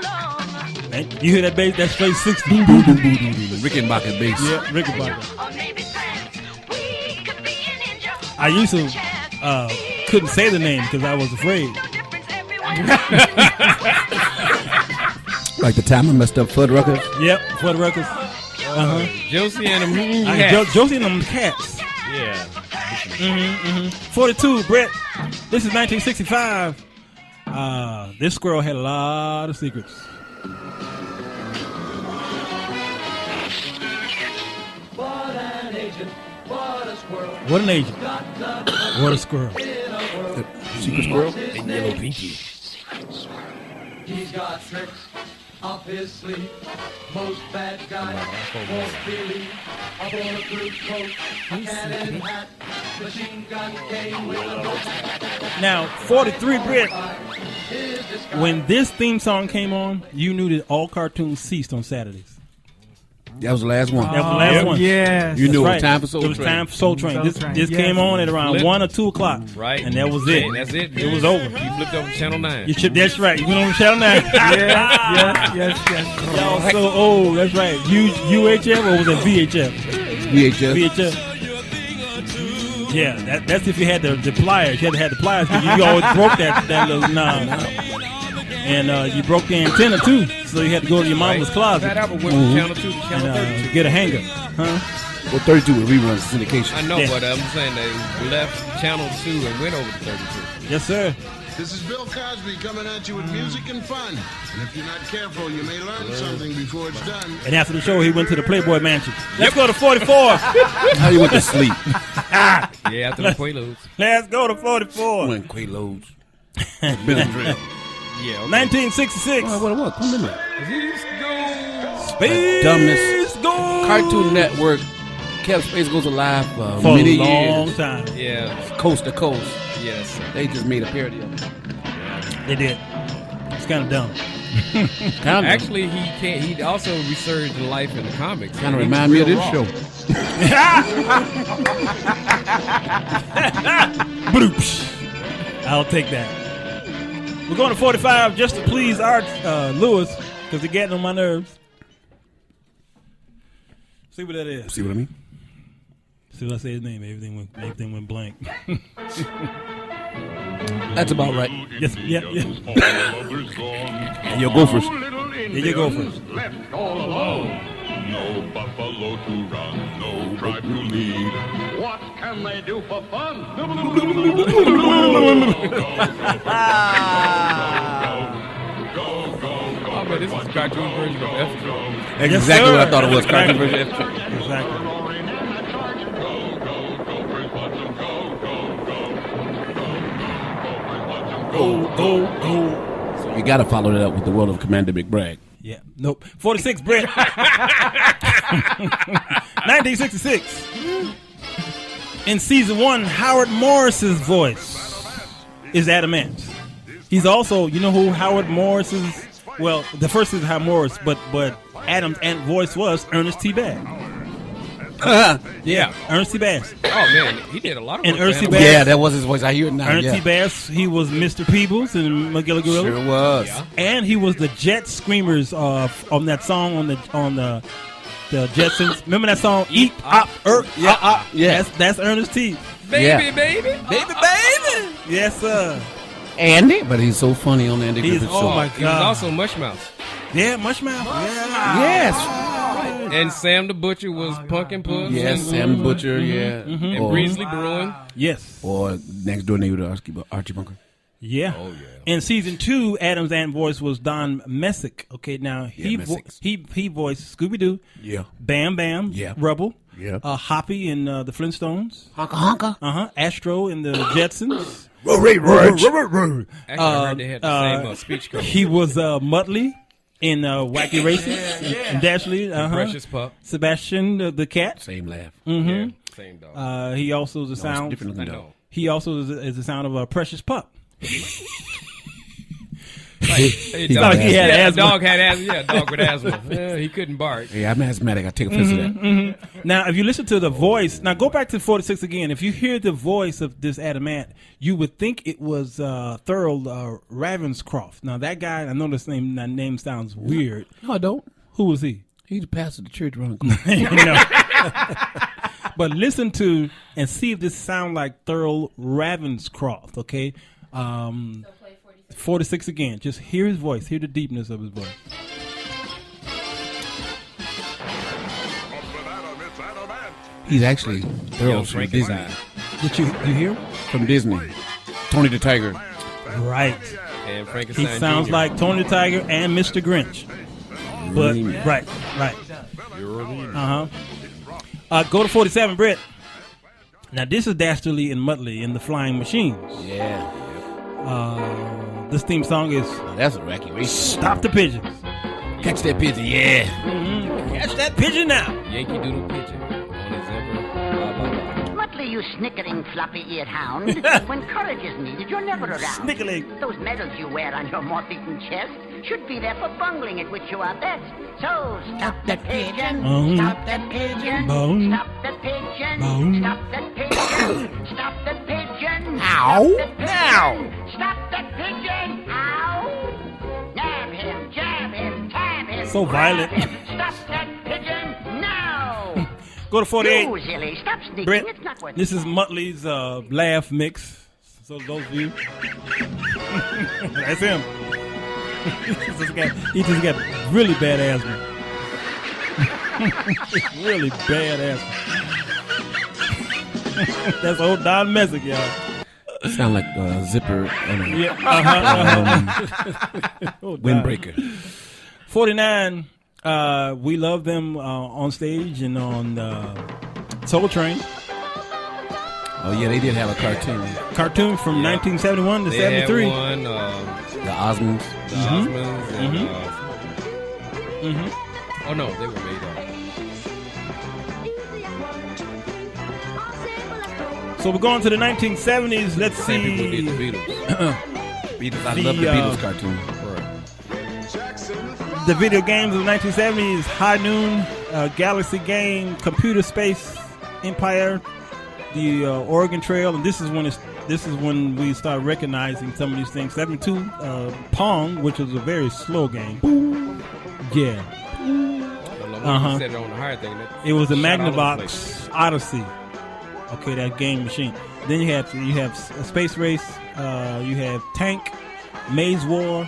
And you hear that bass? That's straight 60. Rickenbacker bass. Yeah, Rickenbacker. I used to couldn't say the name because I was afraid. Like the time I messed up Fuddruckers. Yep, Fuddruckers. Josie and them cats. Josie and them cats. Yeah. 42, Brett. This is 1965. This squirrel had a lot of secrets. What an agent. What a squirrel. Secret squirrel? And Yellow Pinky. He's got tricks up his sleeve. Most bad guys won't believe. A bulletproof coat, a cannon hat, machine gun game with a Now, 43, Brett. When this theme song came on, you knew that all cartoons ceased on Saturdays. That was the last one. That was the last one. Yes. You knew it was Right. time for Soul It was Train. time for Soul Train. Soul This Train, came yes. on at around Flip. 1 or 2 o'clock. Right. And that was it. And that's it. It was over. You flipped over to Channel 9. That's right. You went on Channel 9. Yes. Y'all so old. That's right. UHF or was it VHF? VHS. VHF. Yeah, that's if you had the pliers. You had to have the pliers because you always broke that little knob. And you broke the antenna too, so you had to go to your mama's closet. That album went from Channel 2 to Channel and 32. get a hanger. Huh? Well, 32 was reruns syndication. I know, Yeah. but I'm saying they left Channel 2 and went over to 32. Yes, sir. This is Bill Cosby coming at you with music and fun. And if you're not careful, you may learn something before it's done. And after the show, he went to the Playboy Mansion. Let's go to 44. How you went to sleep? Yeah, after the Quaaludes. Let's go to 44. Went Quaaludes. Benadryl. Yeah, okay. 1966. What? Come in there. Space Dumbest Goes. Cartoon Network kept Space Goes alive for For many a long years. time. Yeah. Coast to coast. Yes. They just made a parody of it. They did. It's kind of dumb. Actually, he also resurged in life in the comics. Kind of He was remind me of real this raw. show. Bloopsh. I'll take that. We're going to 45 just to please Art Lewis because they're getting on my nerves. See what that is. See what I mean? See what I say his name. Everything went blank. That's about right. Yes, yeah. And your Gophers. There you go first. Left all alone. no buffalo to run, no tribe to lead. What can they do for fun? Oh, man, this is a cartoon version of F-True. That's exactly what I thought it was. Cartoon version of F-True. Exactly. So you got to follow that up with the world of Commander McBragg. Yeah. Nope. 46, Brett. 1966. In season 1, Howard Morris's voice is Adam Ant. He's also, you know who Howard Morris's, well, the first is Howard Morris, but Adam's Ant voice was Ernest T. Bass. Yeah, Ernest T. Bass. Oh, man, he did a lot of work. And Ernest T. for Bass. animals. Yeah, that was his voice. I hear it now. Ernest yeah. T. Bass, he was Mr. Peebles in McGillicuddy Gorilla. Sure was. Yeah. And he was the Jet Screamers on that song on the Jetsons. Remember that song? Eat Op Yeah. Yeah. That's Ernest T. Baby, Yeah. baby. Baby, baby. Yes, sir. Andy, but he's so funny on the Andy He's- Griffith oh Show. my He was also Mushmouth. Yeah, Mushmouth. Yeah. Yes. And Sam the Butcher was Pumpkin Puss. Yes, and, Sam Butcher, yeah. And Or- Breesley Bruin. Yes. Or next door neighbor to Archie Bunker. Yeah. Oh, yeah. In season 2, Adam's Ant voice was Don Messick. Okay, now he Messick. he voiced Scooby Doo. Yeah. Bam Bam. Yeah. Rubble. Yeah. Hoppy in the Flintstones. Honka honka. Astro in the Jetsons. Rory Actually, I heard they had the same speech coach. He was Muttley in Wacky Races and Dashley. Precious Pup. Sebastian the cat. Same laugh. Mm-hmm. Same dog. He also is the it's sound. different looking I dog. know. He also is the sound of a Precious Pup. Hey, It's not like he had asthma. Dog had asthma. Yeah, dog with asthma. He couldn't bark. Yeah, I'm asthmatic. I take offense to that. Now, if you listen to the voice, now go back to 46 again. If you hear the voice of this Adam Ant, you would think it was Thurl Ravenscroft. Now, that guy, I know that name sounds weird. No, I don't. Who was he? He's the pastor of the church around the corner. No. But listen to and see if this sound like Thurl Ravenscroft, okay? 46 again. Just hear his voice. Hear the deepness of his voice. He's actually Young Thurl from Disney. Frankenstein. Did you hear? From Disney. Tony the Tiger. Right. And He Frankenstein sounds Jr. like Tony the Tiger and Mr. Grinch. But right. Go to 47, Britt. Now this is Dastardly and Muttley in the Flying Machines. Yeah. This theme song is That's a wacky race. "Stop the Pigeons." Catch that pigeon, yeah. Catch that pigeon now. Yankee Doodle Pigeon on his zipper. Blah, blah, blah. Muttley, you snickering, floppy-eared hound. When courage is needed, you're never around. Snickering. Those medals you wear on your moth-eaten chest should be there for bungling at which you are best. So stop that pigeon. Stop that pigeon. Bone. Stop that pigeon. Bone. Stop that pigeon. Stop that pigeon. Ow. Now. Stop that pigeon. Ow. Nab him, jab him, tab him. So violent. grab him. Stop that pigeon now. Go to 48. You, silly, stop sneaking. Brett, It's not worth this is Muttley's laugh mix. So those of you, that's him. he just got really bad asthma. Really bad asthma. That's old Don Messick, y'all. Sound like a zipper and a windbreaker. 49. We love them on stage and on Soul Train. Oh yeah, they did have a cartoon. Cartoon from 1971 to They 73. had one, The Osmonds. the Osmonds, and, oh no, they were made up. So we're going to the 1970s. Let's Same people see. did the Beatles. Beatles. I love the Beatles cartoon. The video games of the 1970s: High Noon, Galaxy Game, Computer Space Empire, the Oregon Trail, and this is when we start recognizing some of these things. 72, Pong, which was a very slow game. Yeah. Set it on the higher thing. It was the Shot all over the place. Magnavox Odyssey. Okay, that game machine. Then you have Space Race. You have Tank, Maze War,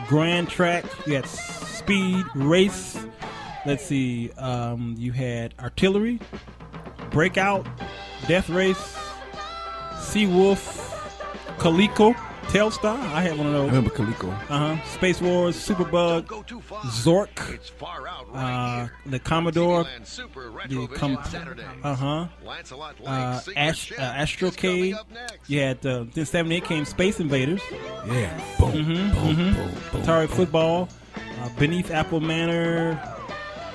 Grand Track. You had Speed Race. Let's see. You had Artillery, Breakout, Death Race, Seawolf, Coleco, Telstar. I had one of those. I remember Coleco. Space Wars, Superbug, Zork, the Commodore, Astrocade. You had then 78 came Space Invaders. Yeah. Boom, boom, boom. Atari Football, Beneath Apple Manor.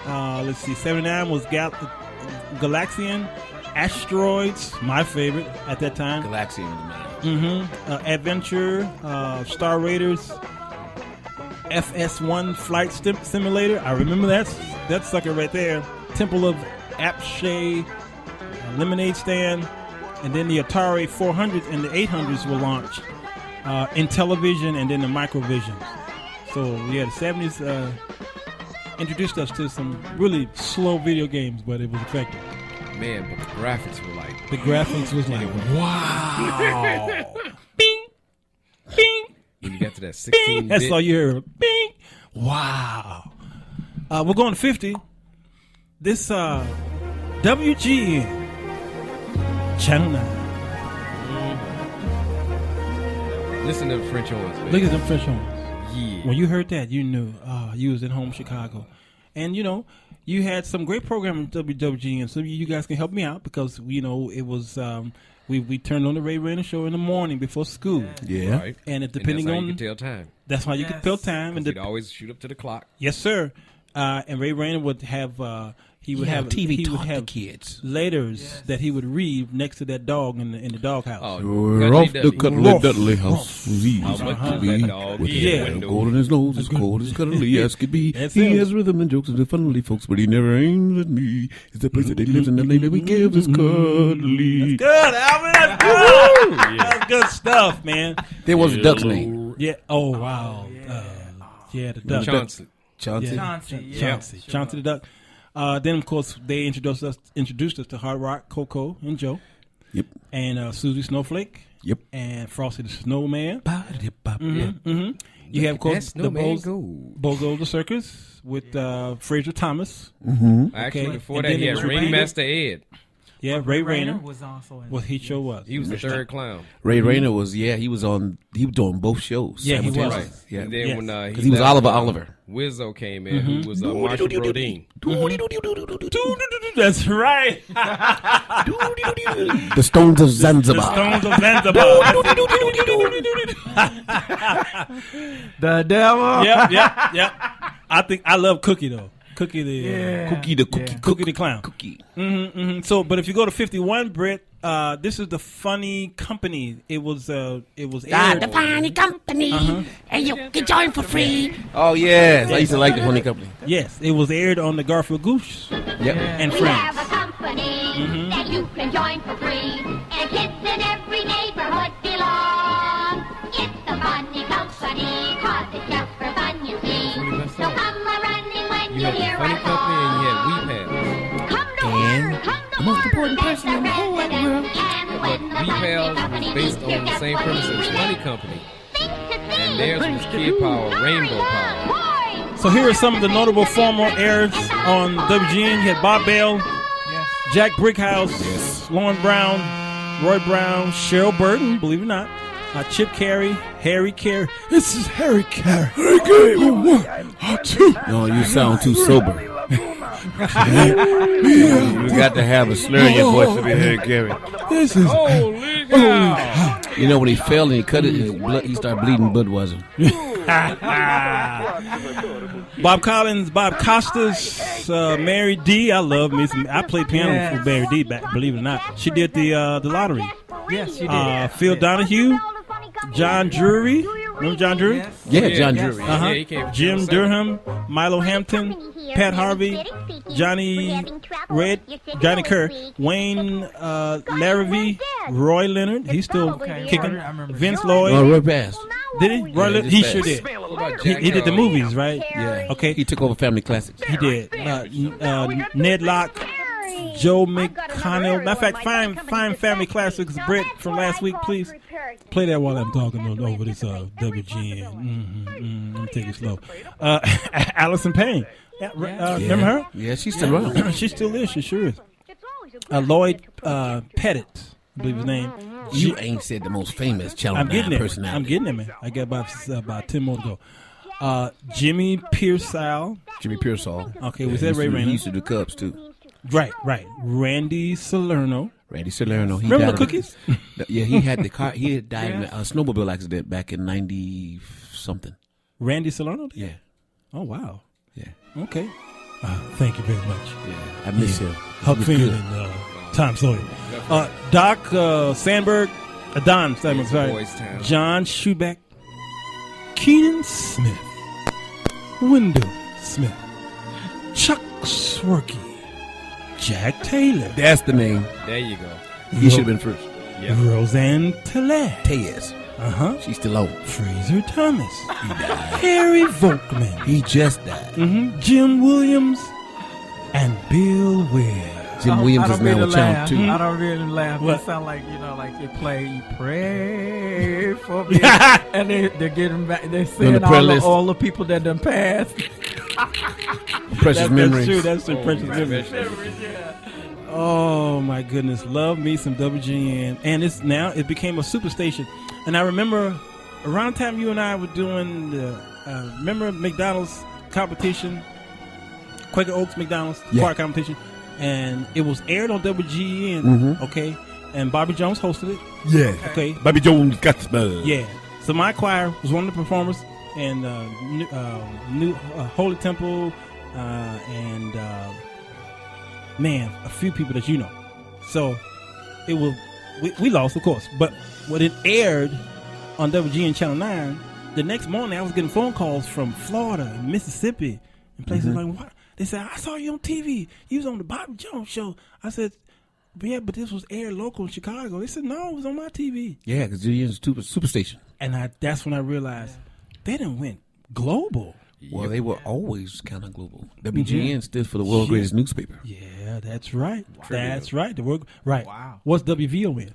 Let's see, 79 was Galaxian, Asteroids, my favorite at that time. Galaxian, man. Adventure, Star Raiders, FS1 Flight Simulator. I remember that sucker right there. Temple of Apshay, Lemonade Stand, and then the Atari 400s and the 800s were launched. Intellivision and then the Microvisions. So yeah, the 70s introduced us to some really slow video games, but it was effective. Man, but the graphics were like... The graphics was like, wow. Bing! Bing! When you got to that 16-bit... That's all you heard. Bing! Wow. We're going to 50. This WGN Channel 9. Listen to the French horns, man. Look at them French horns. Yeah. When you heard that, you knew you was in home Chicago. And, you know, you had some great programming at WWGN. So you guys can help me out because, you know, it was... We turned on the Ray Rayner show in the morning before school. Yeah. Right. And that's depending how on... you could tell time. That's how you could tell time. And you'd always shoot up to the clock. Yes, sir. And Ray Rayner would have... He would have kids. Letters that he would read next to that dog in the doghouse. We're off the Cuddly Dudley house. How much does that dog eat? Gold in his nose, as cold as cuddly as could be. He has rhythm and jokes and the funny folks, but he never aims at me. It's the place that he lives and the lady we give is cuddly. Good, Alvin. That's good. That's good stuff, man. There was a duck's name. Yeah. Oh, wow. The duck. Chauncey. Chauncey the duck. Then, of course, they introduced us to Hard Rock, Coco, and Joe. Yep. And Susie Snowflake. Yep. And Frosty the Snowman. Mm-hmm. You have, of course, the Bozo the Circus with Fraser Thomas. Mm-hmm. Actually, before that, he had Ringmaster Ed. Yeah, Ray Rayner was also in what he sure was. He was the third clown. Ray Rayner was doing both shows. Yeah, he was. Right. Yeah. And then when because he was Oliver. Wizzo came in, who was Marshall Brodeen. That's right. The Stones of Zanzibar. The devil. Yep. I think I love Cookie though. Cookie the clown. So, but if you go to 51, Britt, this is the Funny Company. It was aired. The Funny Company, and you can join for free. Oh yes, I used to like the Funny Company. Yes, it was aired on the Garfield Goose. Yep. And We Friends. have a company that you can join for free, and kids in every neighborhood belong. It's the Funny Company, 'cause it's just for fun, you see. So come a-running when You you had the hear Funny our Company and you had song. Weep Pals. Come to work, come to most work, important that's person in the whole wide world. And But when the Weep Funny Pals Company was based meets, you on the get same what premise you as need. Funny Company. Think to And think. theirs was Kid Power, Rainbow Power. Boy, So here are some of the notable former airs on WGN. You had Bob Bell, Jack Brickhouse, Lauren Brown, Roy Brown, Cheryl Burton, believe it or not, Chip Carey, Harry Carey. This is Harry Carey. Harry Carey. No, you sound too sober. You got to have a slur in your voice to be Harry Carey. This is Holy cow! You know when he fell and he cut it, he started bleeding Budweiser. Bob Collins, Bob Costas, Mary D. I love me some. I played piano for Mary D. back, believe it or not. She did the lottery. Yes, she did. Phil Donahue, John Drury. Remember John Drury? Yeah, John Drury. Yeah, he came from Jim Minnesota. Durham, Milo Hampton, Pat Harvey, Johnny Kerr, Wayne Larrivee, Roy Leonard. He's still kicking. I remember Vince that. Lloyd. Oh, Roy passed. Did he? Roy Leonard? He sure did. What about He Jack did the Harlow? movies, right? Yeah. Okay. He took over Family Classics. He did. Ned Locke, Joe McConnell. Matter of fact, find Family Classics, Britt, from last week, please. Play that while I'm talking over this WGN. Let me take it slow. Allison Payne. Remember her? Yeah, she's still around. She still is. She sure is. Lloyd Pettit, I believe his name. You ain't said the most famous Channel 9 personality. I'm getting it, man. I got about 10 more to go. Jimmy Pearsall. Jimmy Pearsall. Okay, was that Ray Rayner? He used to do Cubs, too. Right. Randy Salerno. He remember died the cookies? He had the car. He had died in a snowmobile accident back in 90-something. Randy Salerno? Yeah. Oh, wow. Yeah. Okay. Thank you very much. Yeah, I miss him. Huck Finn and Tom Sawyer. Doc Sandberg, Don Sandberg, sorry. John Schubeck, Keenan Smith, Wendell Smith, Chuck Swerke, Jack Taylor. That's the name. There you go. He should have been first. Yep. Roseanne Tellez. She's still on. Fraser Thomas. He died. Harry Volkman. He just died. Jim Williams and Bill Ware. Jim Williams is now with Channel 2. I don't really laugh. It sound like, like they play Pray for Me. And they're getting back. They're saying all the people that done passed. Precious memories. That's true. Precious memories. Yeah. Oh my goodness, love me some WGN, and it became a superstation. And I remember around the time you and I were doing the remember McDonald's competition, Quaker Oaks McDonald's park competition, and it was aired on WGN. Okay, and Bobby Jones hosted it. Yeah. Okay. Bobby Jones got the smell. Yeah. So my choir was one of the performers, and New Holy Temple, and. Man, a few people that you know. So it was we lost, of course. But when it aired on WGN Channel 9, the next morning I was getting phone calls from Florida and Mississippi and places like what? They said, I saw you on TV. You was on the Bobby Jones show. I said, yeah, but this was aired local in Chicago. They said, no, it was on my TV. Yeah, because WGN's a superstation. And that's when I realized they didn't went global. Well, they were always kind of global. WGN stood for the world's greatest newspaper. Yeah, that's right. Wow. That's right. The world, right. Wow. What's WVON?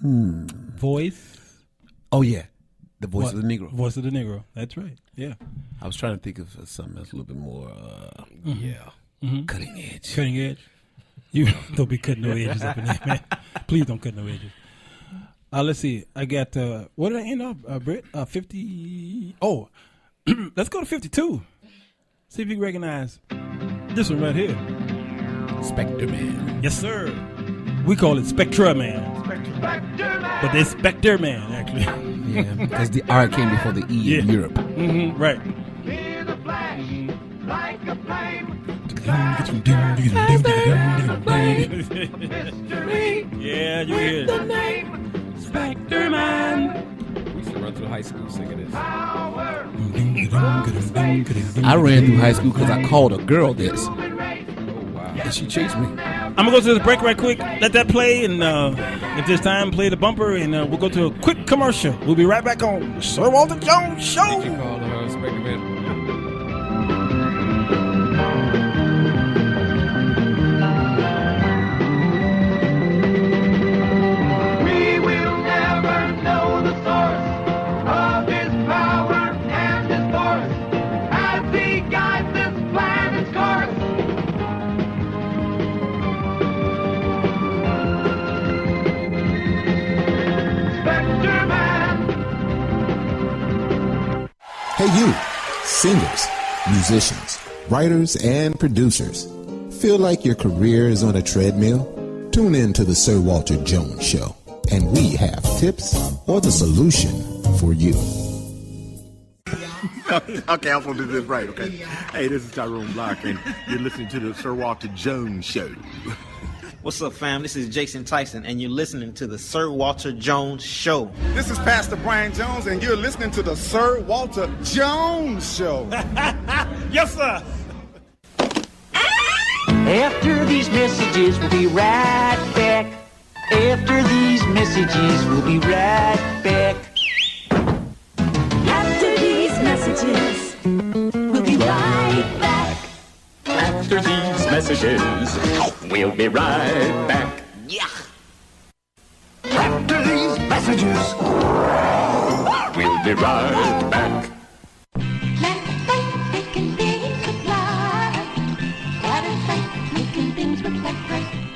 Voice. Oh, yeah. The Voice of the Negro. Voice of the Negro. That's right. Yeah. I was trying to think of something that's a little bit more, cutting edge. Cutting edge. You don't be cutting no edges up in there, man. Please don't cut no edges. Let's see. I got, what did I end up, Britt? 50. Oh, let's go to 52. See if you can recognize this one right here. Spectre Man. Yes, sir. We call it Spectra Man. Spectre Man. But it's Spectre Man, actually. Yeah, because the R came before the E in Europe. Right. Hear the flash like a flame. Mystery. Yeah, you hear the it. name Spectre Man. We used to run through high school singing this. I ran through high school because I called a girl this. Oh, wow. And she chased me. I'm going to go to this break right quick. Let that play. And if there's time, play the bumper. And we'll go to a quick commercial. We'll be right back on Sir Walter Jones Show. Did you call Spectre Man? Hey you, singers, musicians, writers, and producers. Feel like your career is on a treadmill? Tune in to the Sir Walter Jones Show, and we have tips or the solution for you. Okay, I'm going to do this right, okay? Hey, this is Tyrone Block, and you're listening to the Sir Walter Jones Show. What's up, fam? This is Jason Tyson, and you're listening to the Sir Walter Jones Show. This is Pastor Brian Jones, and you're listening to the Sir Walter Jones Show. Yes, sir. After these messages, we'll be right back. After these messages, we'll be right back. After these messages, we'll be right back. After these messages, we'll be right back. Yeah. After these messages, we'll be right back.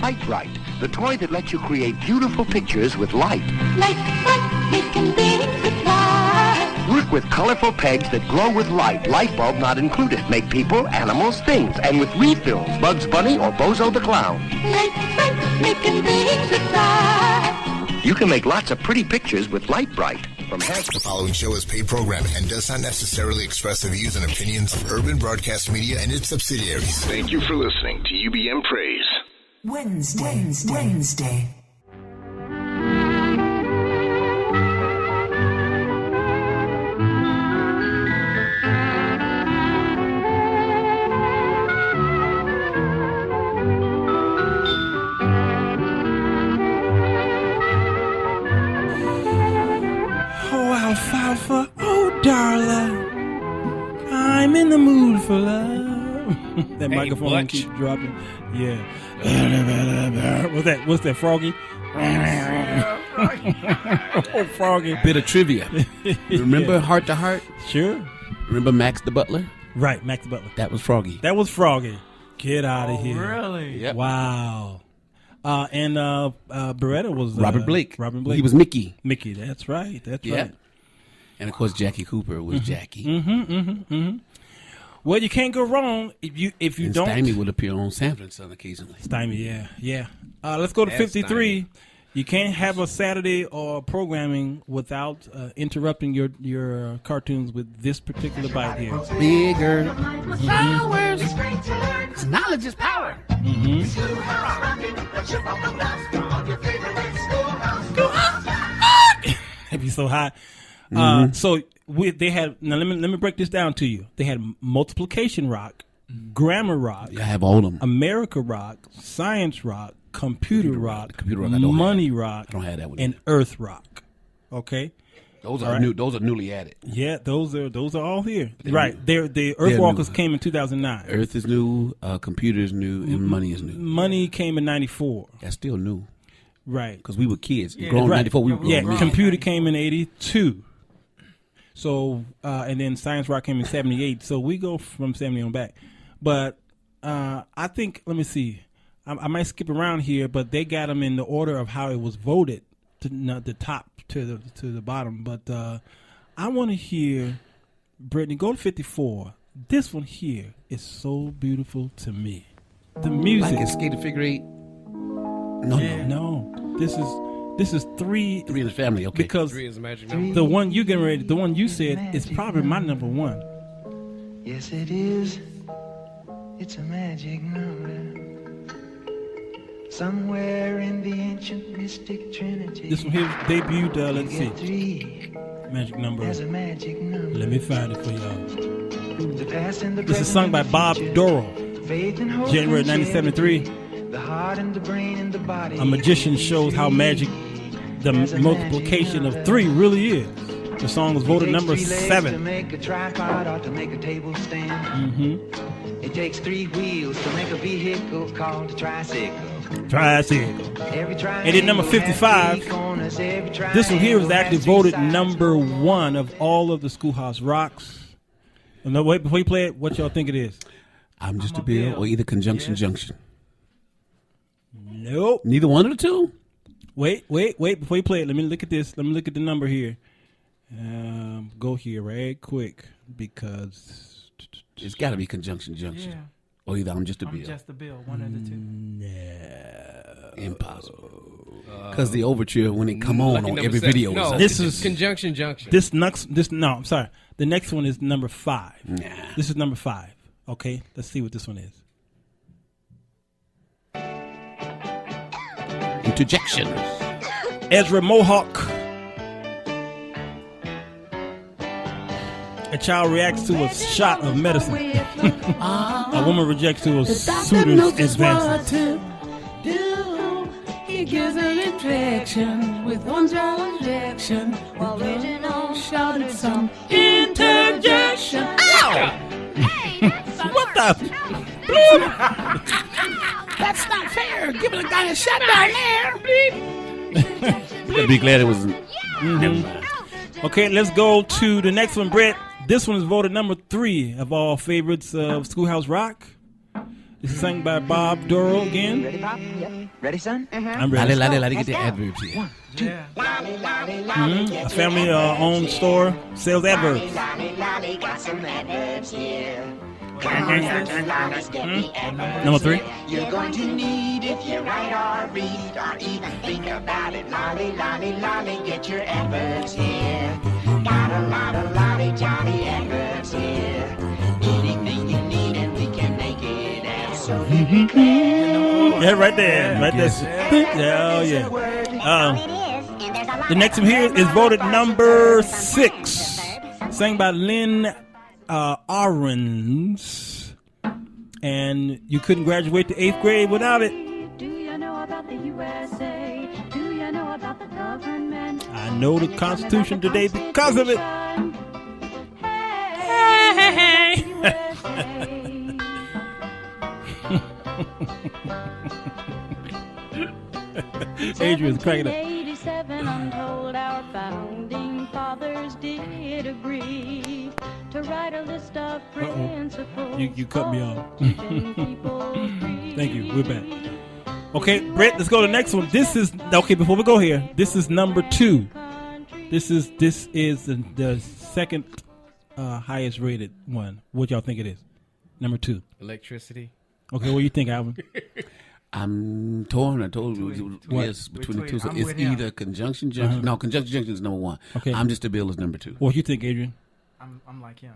Light Bright, the toy that lets you create beautiful pictures with light. Light bright, making things with light. Work with colorful pegs that glow with light, light bulb not included. Make people, animals, things, and with refills, Bugs Bunny or Bozo the Clown. Light bright, making things with light. You can make lots of pretty pictures with Light Bright. The following show is paid programming and does not necessarily express the views and opinions of Urban Broadcast Media and its subsidiaries. Thank you for listening to UBM Praise. Wednesday. Alfalfa, oh darling, I'm in the mood for love. That Hey, microphone Butch. keeps dropping. Yeah. What's that, Froggy? Oh, Froggy. Bit of trivia. Remember Heart to Heart? Sure. Remember Max the Butler? Right, Max the Butler. That was Froggy. That was Froggy. Get out of here. Really? Yep. Wow. And Beretta was Robert Blake. Robert Blake. He was Mickey. Mickey, that's right. That's Yeah. right. And of course, Jackie Cooper was Jackie. Well, you can't go wrong if you And don't. Stymie would appear on Sanford and Son occasionally. Stymie, yeah. Let's go to That's 53. You can't have a Saturday or programming without interrupting your cartoons with this particular bite here. Bigger. Mhm. Knowledge is power. That'd be so high. So they had. Now let me break this down to you. They had multiplication rock, grammar rock. I have all of them. America rock, science rock, computer rock, Computer rock, I don't money have. rock. I don't have that one And either. earth rock. Okay. Those All are right. new. Those are newly added. Yeah, those are all here. They're Right. new. The They're Earthwalkers new. came in 2009. Earth is new. Computer is new, and money is new. Money came in 94. That's still new. Right. Because we were kids. Yeah, Grown right. 94. We were grown. Yeah, men. computer came in 82. So, and then science rock came in 78. So we go from 70 on back. But I think, let me see. I might skip around here, but they got them in the order of how it was voted, to the top to the bottom. But I want to hear, Brittany, go to 54. This one here is so beautiful to me. The music. Like a skater figure eight. No. This is three. Three in the family. Okay. Because Three is a magic number. the one you getting ready, the one you said is probably my number one. Yes, it is. It's a magic number. Somewhere in the ancient mystic trinity. This one here debuted. Let's you get see. three. Magic number. There's a magic number. Let me find it for y'all. The past and the This is present sung and by the Bob future. Dorrell. Faith and hope January and 1973. charity. The heart and the brain and the body. A magician shows how magic, the multiplication of three really is. The song was voted number To 7. make a tripod or to make a table stand. It takes 3 wheels to make a vehicle called a tricycle. Tricycle. Every And then number triangle has 55. 3 corners. Every This one here was triangle actually has 3 voted sides. number 1 of all of the Schoolhouse Rocks. And no, wait, before you play it, what y'all think it is? I'm Just a Bill or either Conjunction Junction. Nope. Neither one of the two? Wait. Before you play it, let me look at this. Let me look at the number here. Go here right quick because It's got to be Conjunction Junction. Yeah. Or either I'm Just a Bill. Just a bill, one of the two. Impossible. Because the overture, when it come on Lucky on number every 7. video, No, This is Conjunction Junction. I'm sorry. The next one is number 5. This is number 5. Okay, let's see what this one is. Interjection. Ezra Mohawk. A child reacts to a shot of medicine. A woman rejects to a suitor's advances. He gives an injection with one drug injection. Original shouted some interjection. Ow! What the? That's not fair. Giving a guy a shot down there. You better be glad it was. Okay, let's go to the next one, Brett. This one is voted number 3 of all favorites of Schoolhouse Rock. This is sung by Bob Dorough again. Ready, Bob? Yep. Ready, son? I'm ready. Lolly, get the adverbs here. 1, 2. A family-owned store sells adverbs. Lolly, got some adverbs here. Number 3. You're going to need if you write or read or even think about it. Lolly, get your adverbs here. Got a lot of lolly jolly adverbs here. Anything you need and we can make it absolutely clear. Yeah, right there. Right there. Oh, yeah. The next one here is voted number 6. Sang by Lynn Ahrens. And you couldn't graduate to 8th grade without it. Do you know about the USA? Do you know about the government? I know the Constitution today because of it. Hey. Adrian's cracking up. 87, I'm told our founding fathers did agree to write a list of principles. You cut me off. Thank you. We're back. Okay, Brett, let's go to the next one. This is okay. Before we go here, this is number 2. This is the second highest rated one. What y'all think it is? Number 2. Electricity. Okay, what do you think, Alvin? I'm torn. I told you yes between the two. So it's either conjunction junction. No, conjunction junction is number 1. Okay, I'm just a bill is number 2. What do you think, Adrian? I'm like him.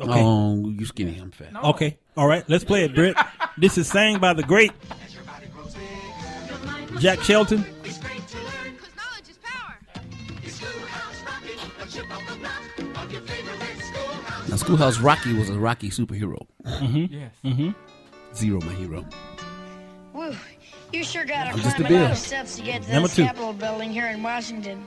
Okay. Oh, you skinny. I'm fat. No. Okay, all right. Let's play it, Britt. This is sang by the great Jack Shelton. Now, Schoolhouse Rocky was a Rocky superhero. Mm-hmm. Yes. Mm-hmm. Zero, my hero. Woo, you sure got I'm to just climb a a bill. lot of steps to get to Number this 2. Capitol building here in Washington.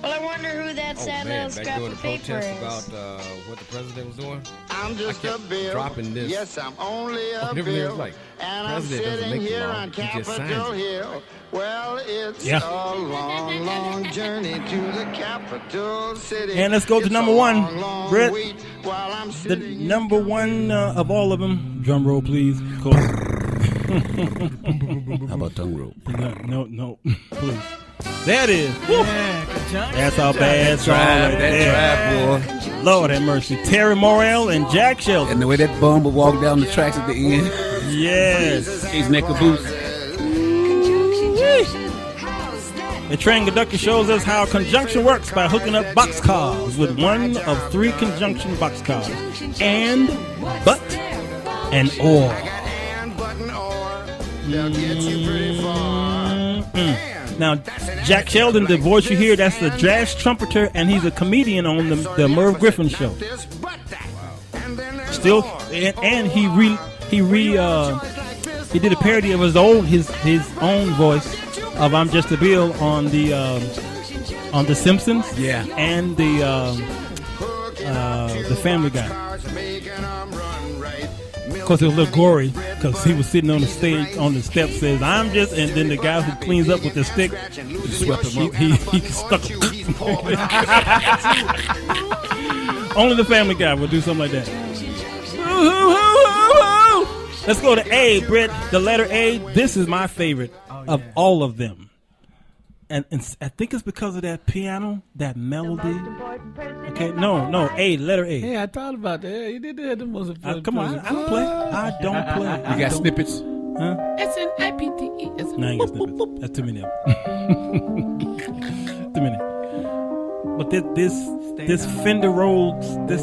Well, I wonder who that sad little back scrap during of the paper protests is. about what the president was doing. I'm just a bill. Dropping this. Yes, I'm only a Different bill. is like, And I'm president doesn't sitting make the here law, on he just signs Capitol it. Hill. Well, it's Yeah. a long, long journey to the capital city. And let's go to It's number a 1, long, long Brett. wait while I'm The sitting number 1 of all of them. Drum roll, please. Cool. How about tongue roll? No, please. There it is. Woo. Yeah, conjunction. That's our bad song right there. boy. Lord have mercy. Terry Morrell and Jack Shelton. And the way that bum would walk down the tracks at the end. Yes. His neck of boots. The train conductor shows us how conjunction works by hooking up boxcars with one of 3 conjunction boxcars. And, but, and or. They'll get you pretty far. Now, Jack Sheldon, the voice you hear, that's the jazz trumpeter, and he's a comedian on the Merv Griffin show. Still, and he did a parody of his own voice of "I'm Just a Bill" on the Simpsons, yeah, and the Family Guy. Of course, it was a little gory because he was sitting on the stage on the steps, says "I'm just," and then the guy who cleans up with the stick swept him up. He stuck him. Only the Family Guy would do something like that. Let's go to A, Britt. The letter A. This is my favorite of all of them. And I think it's because of that piano, that melody. Okay, no, A, letter A. Hey, I thought about that. You did that the most important. Come on, I don't play. I don't play. You got snippets? Huh? SNIPTE. No, I ain't got snippets. That's too many of them. Too many. But this Fender Rhodes, this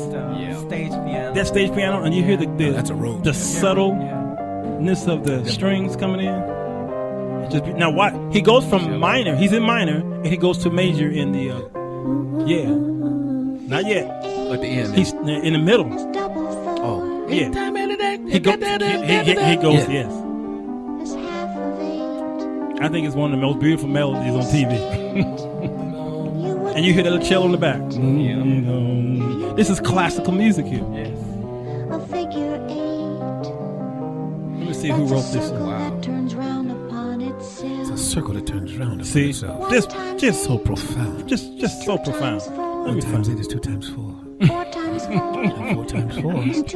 stage piano. That stage piano, and you hear that's a Rhodes. The subtleness of the strings coming in. Now, what he goes from minor, he's in minor, and he goes to major in the not yet. At the end, he's in the middle. Oh, yeah. He goes. Yes. I think it's one of the most beautiful melodies on TV. And you hear that little cello in the back. This is classical music here. Yes. A figure 8. Let me see who wrote this. Wow. It's a circle that turns around. See, just so profound. Just so profound. 1 times 8 is 2 times 4. 4 times 4 times 4.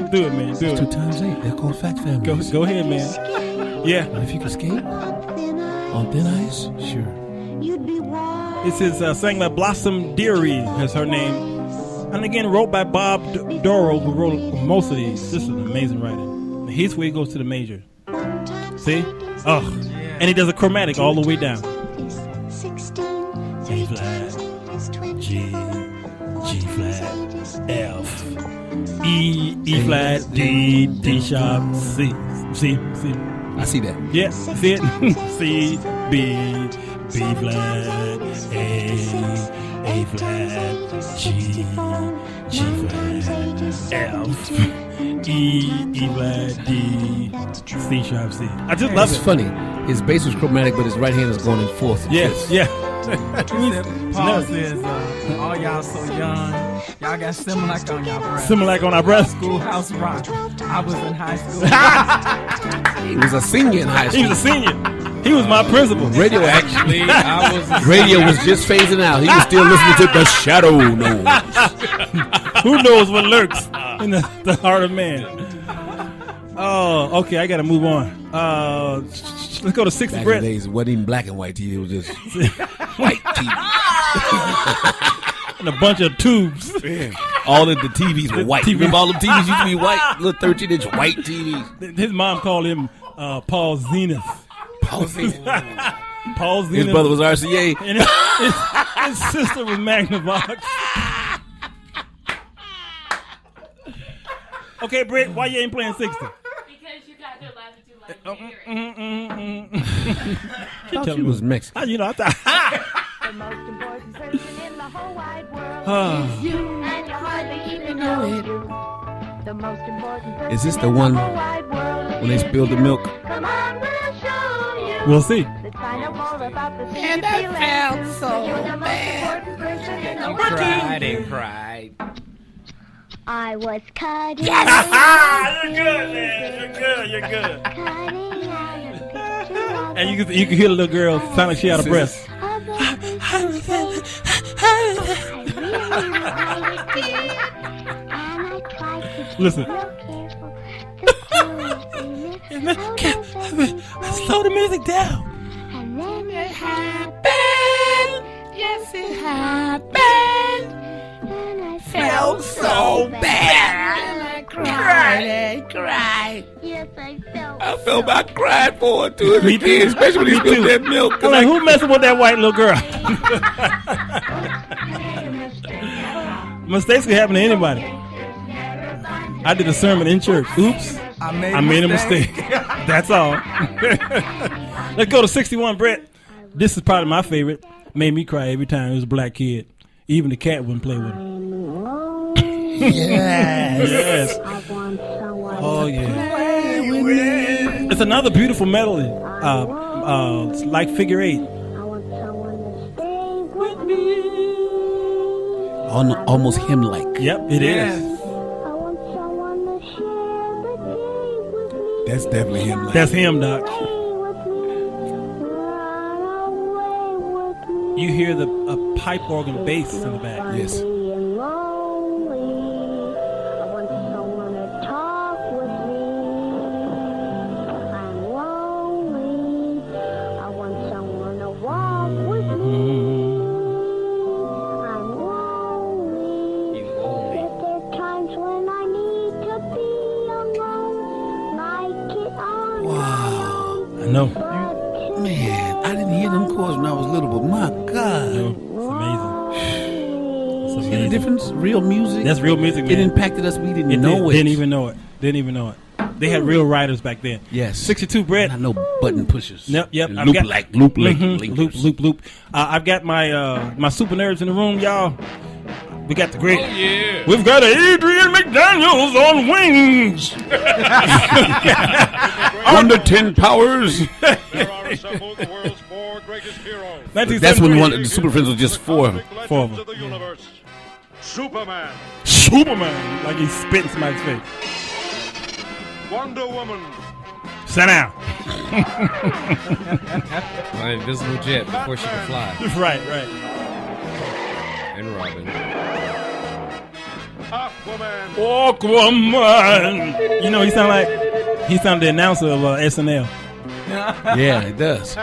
Do it, man. Do it. 2 times 8. They're called fact families. Go ahead, man. Yeah. But if you can skate on thin ice, sure. This is sang by Blossom Dearie, as her name. And again, wrote by Bob Doro, who wrote most of these. This is an amazing writing. Here's where he goes to the major. See? Oh. And he does a chromatic all the way down. A flat, G flat, F, E flat, D sharp, C. See? I see that. Yeah, see it? C, B flat, A flat, G flat, F, E flat, D, C sharp, C. I just love it. It's funny. His bass was chromatic, but his right hand is going in fourth. Yes, yeah. Paul says, all y'all so young. Y'all got Similac on y'all breath. Similac on our breath. Schoolhouse Rock. I was in high school. He was a senior in high school. He was a senior. He was my principal. Radio Actually, I was. Radio was just phasing out. He was still listening to The Shadow Knows. Who knows what lurks in the heart of man? Oh, okay. I got to move on. Let's go to 60 Back Brett. in the days, it wasn't even black and white TV. It was just white TV. And a bunch of tubes. Man, all of the TVs were white. Remember all the TVs used to be white? Little 13-inch white TVs. His mom called him Paul Zenith. Paul Zenith. Paul Zenith. His brother was RCA. And his sister was Magnavox. Okay, Britt, why you ain't playing 60? Because you guys are laughing too loud. I thought she was Mexican. You know, I thought. The most important person in the whole wide world Ah. is you, and you hardly even know it. The most important person Is this the in one whole wide world when they is spilled the you. milk? Come on, we'll show you. We'll see. Let's find out more about the things And you I feel felt and do. so You're the most bad. important person in the You world. cried and cried. I was cutting. You're good, man. You're good. And you can hear the little girl sound like she out of breath. Listen. Slow the music down. And then it happened. Yes, it happened. And I Felt so bad. And I cried and cried. Yes, I felt. I felt like crying for it too as a kid, especially when he spilled that milk. I'm like, who messing with that white little girl? Mistakes can happen to anybody. I did a sermon in church. Oops. I made a mistake. That's all. Let's go to 61, Brett. This is probably my favorite. Made me cry every time. It was a black kid. Even the cat wouldn't play with him. Yes. Oh, yeah. It's another beautiful melody. It's like Figure 8. Almost hymn-like. Yep, it is. That's definitely hymn-like. That's him, Doc. You hear the pipe organ bass in the back. Yes. No. Man, I didn't hear them chords when I was little, but my God. No, it's amazing. See the difference? Real music. That's real music, man. It impacted us. We didn't know it. Didn't even know it. They had real writers back then. Yes. 62, Brett. I know button pushers. Yep. Loop. Loop. I've got my my super nerds in the room, y'all. We got the great. Oh, yeah. We've got Adrian McDaniels on wings. Under 10 powers. That's when the Super Friends was just four of them. Yeah. Superman. Like he's spitting somebody's face. Wonder Woman. Sit down. My invisible jet before she could fly. Right. And Robin. Aquaman. You know, he sounded the announcer of SNL. Yeah, it does.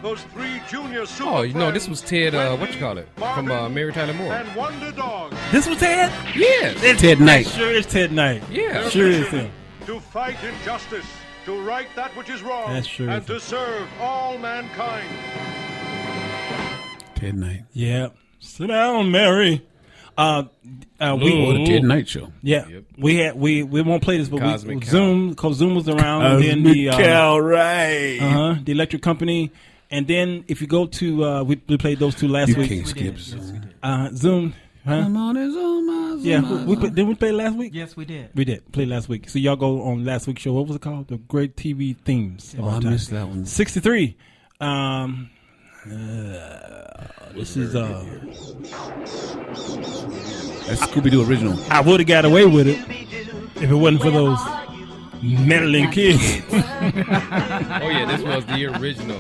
Those 3 junior super Oh, you know, this was Ted, what you call it? From Mary Tyler Moore. and Wonder Dog. This was Ted? Yes. Ted Knight. Sure is Ted Knight. Yeah. Sure is him. To fight injustice, to right that which is wrong, That's true. and to serve all mankind. Ted Knight. Yeah. Sit down, Mary. The Ted Knight Show. Yeah. Yep. We won't play this, but Cosmic Cow. Zoom, because Zoom was around. And then the right. the electric company. And then if you go to, we played those two last You week. can't skip Zoom. Zoom. Huh? Come on, it's on my Yeah, Zoom. didn't we play last week? Yes, we did. We did play last week. So y'all go on last week's show. What was it called? The Great TV Themes. of Oh, our I time. missed that one. 63. This is That's Scooby-Doo original. I would have got away with it if it wasn't for those meddling kids. Oh, yeah, this was the original.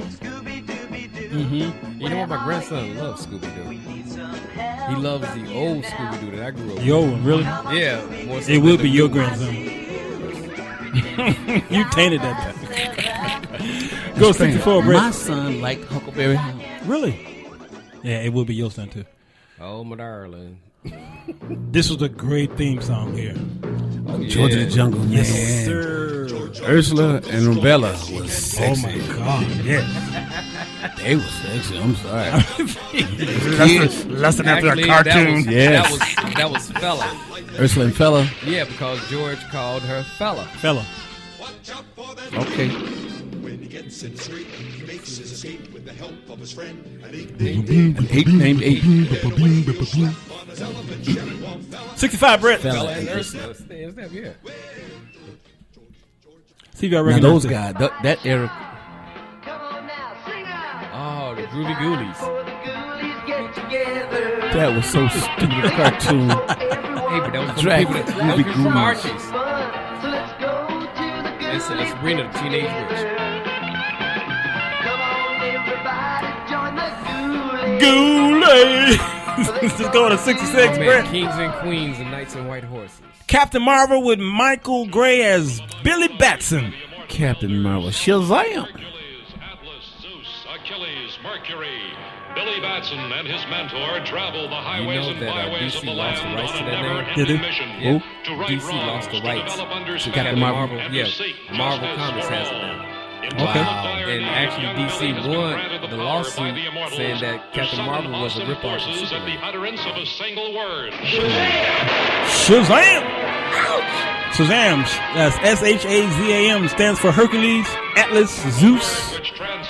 Mm-hmm. You know what? My grandson loves Scooby-Doo. He loves the old Scooby-Doo that I grew up with. Yo, really? Yeah. More so It than will the be your new one. grandson. You tainted that. Go 64, Brett. My son liked Huckleberry Hound. Really? Yeah, it will be your son too. Oh, my darling. This was a great theme song here. Oh, yeah. George of the Jungle, man. Yes, sir. Ursula and Bella was sexy. Oh my God, yes. They were sexy. I'm sorry. Lesson after a Actually, cartoon. Yes. That was Fella. Ursula and Fella. Yeah, because George called her Fella. Fella. Okay. When he gets in the street, he makes his escape with the help of his friend. Eight named Eight. 65, Brett. Fella and Ursula. Yeah. See if y'all Now recognize those it. guys, that era. Oh, the Groovy Ghoulies. That was so stupid. A cartoon. Hey, but that was from Drag people that Groovy was from Ghoulies. Archie's. It's Sabrina, the Teenage Witch. Ghoulie. Just going to 66, Oh, man, Brett. Kings and Queens and Knights and White Horses. Captain Marvel with Michael Gray as Billy Batson. Captain Marvel. Shazam. Atlas, Zeus, Achilles, Mercury. Billy Batson and his mentor travel the highways know and that, byways DC of the lost the land rights on to a that name? Did never-ending they? mission Who? to right DC wrongs, lost the to rights develop to understanding, Captain Marvel. and Yeah, to seek Marvel justice Comics for has it all. now. In Okay. time of dire And need, actually, young DC Marine has been won granted the power by lawsuit the immortals saying that to Captain summon Marvel was a hostile ripoff of forces at the Superman. utterance of a single word. Shazam! Shazam, that's Shazam, stands for Hercules, Atlas, Zeus,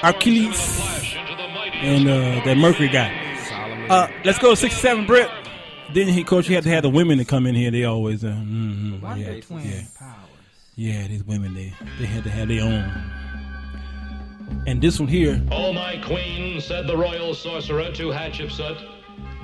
Achilles, and that Mercury guy. Let's go to 67, Brett. Then he, coach, he had to have the women to come in here. They always, Why they twin powers? Yeah, these women, they had to have their own. And this one here. "Oh, my queen," said the royal sorcerer to Hatshepsut,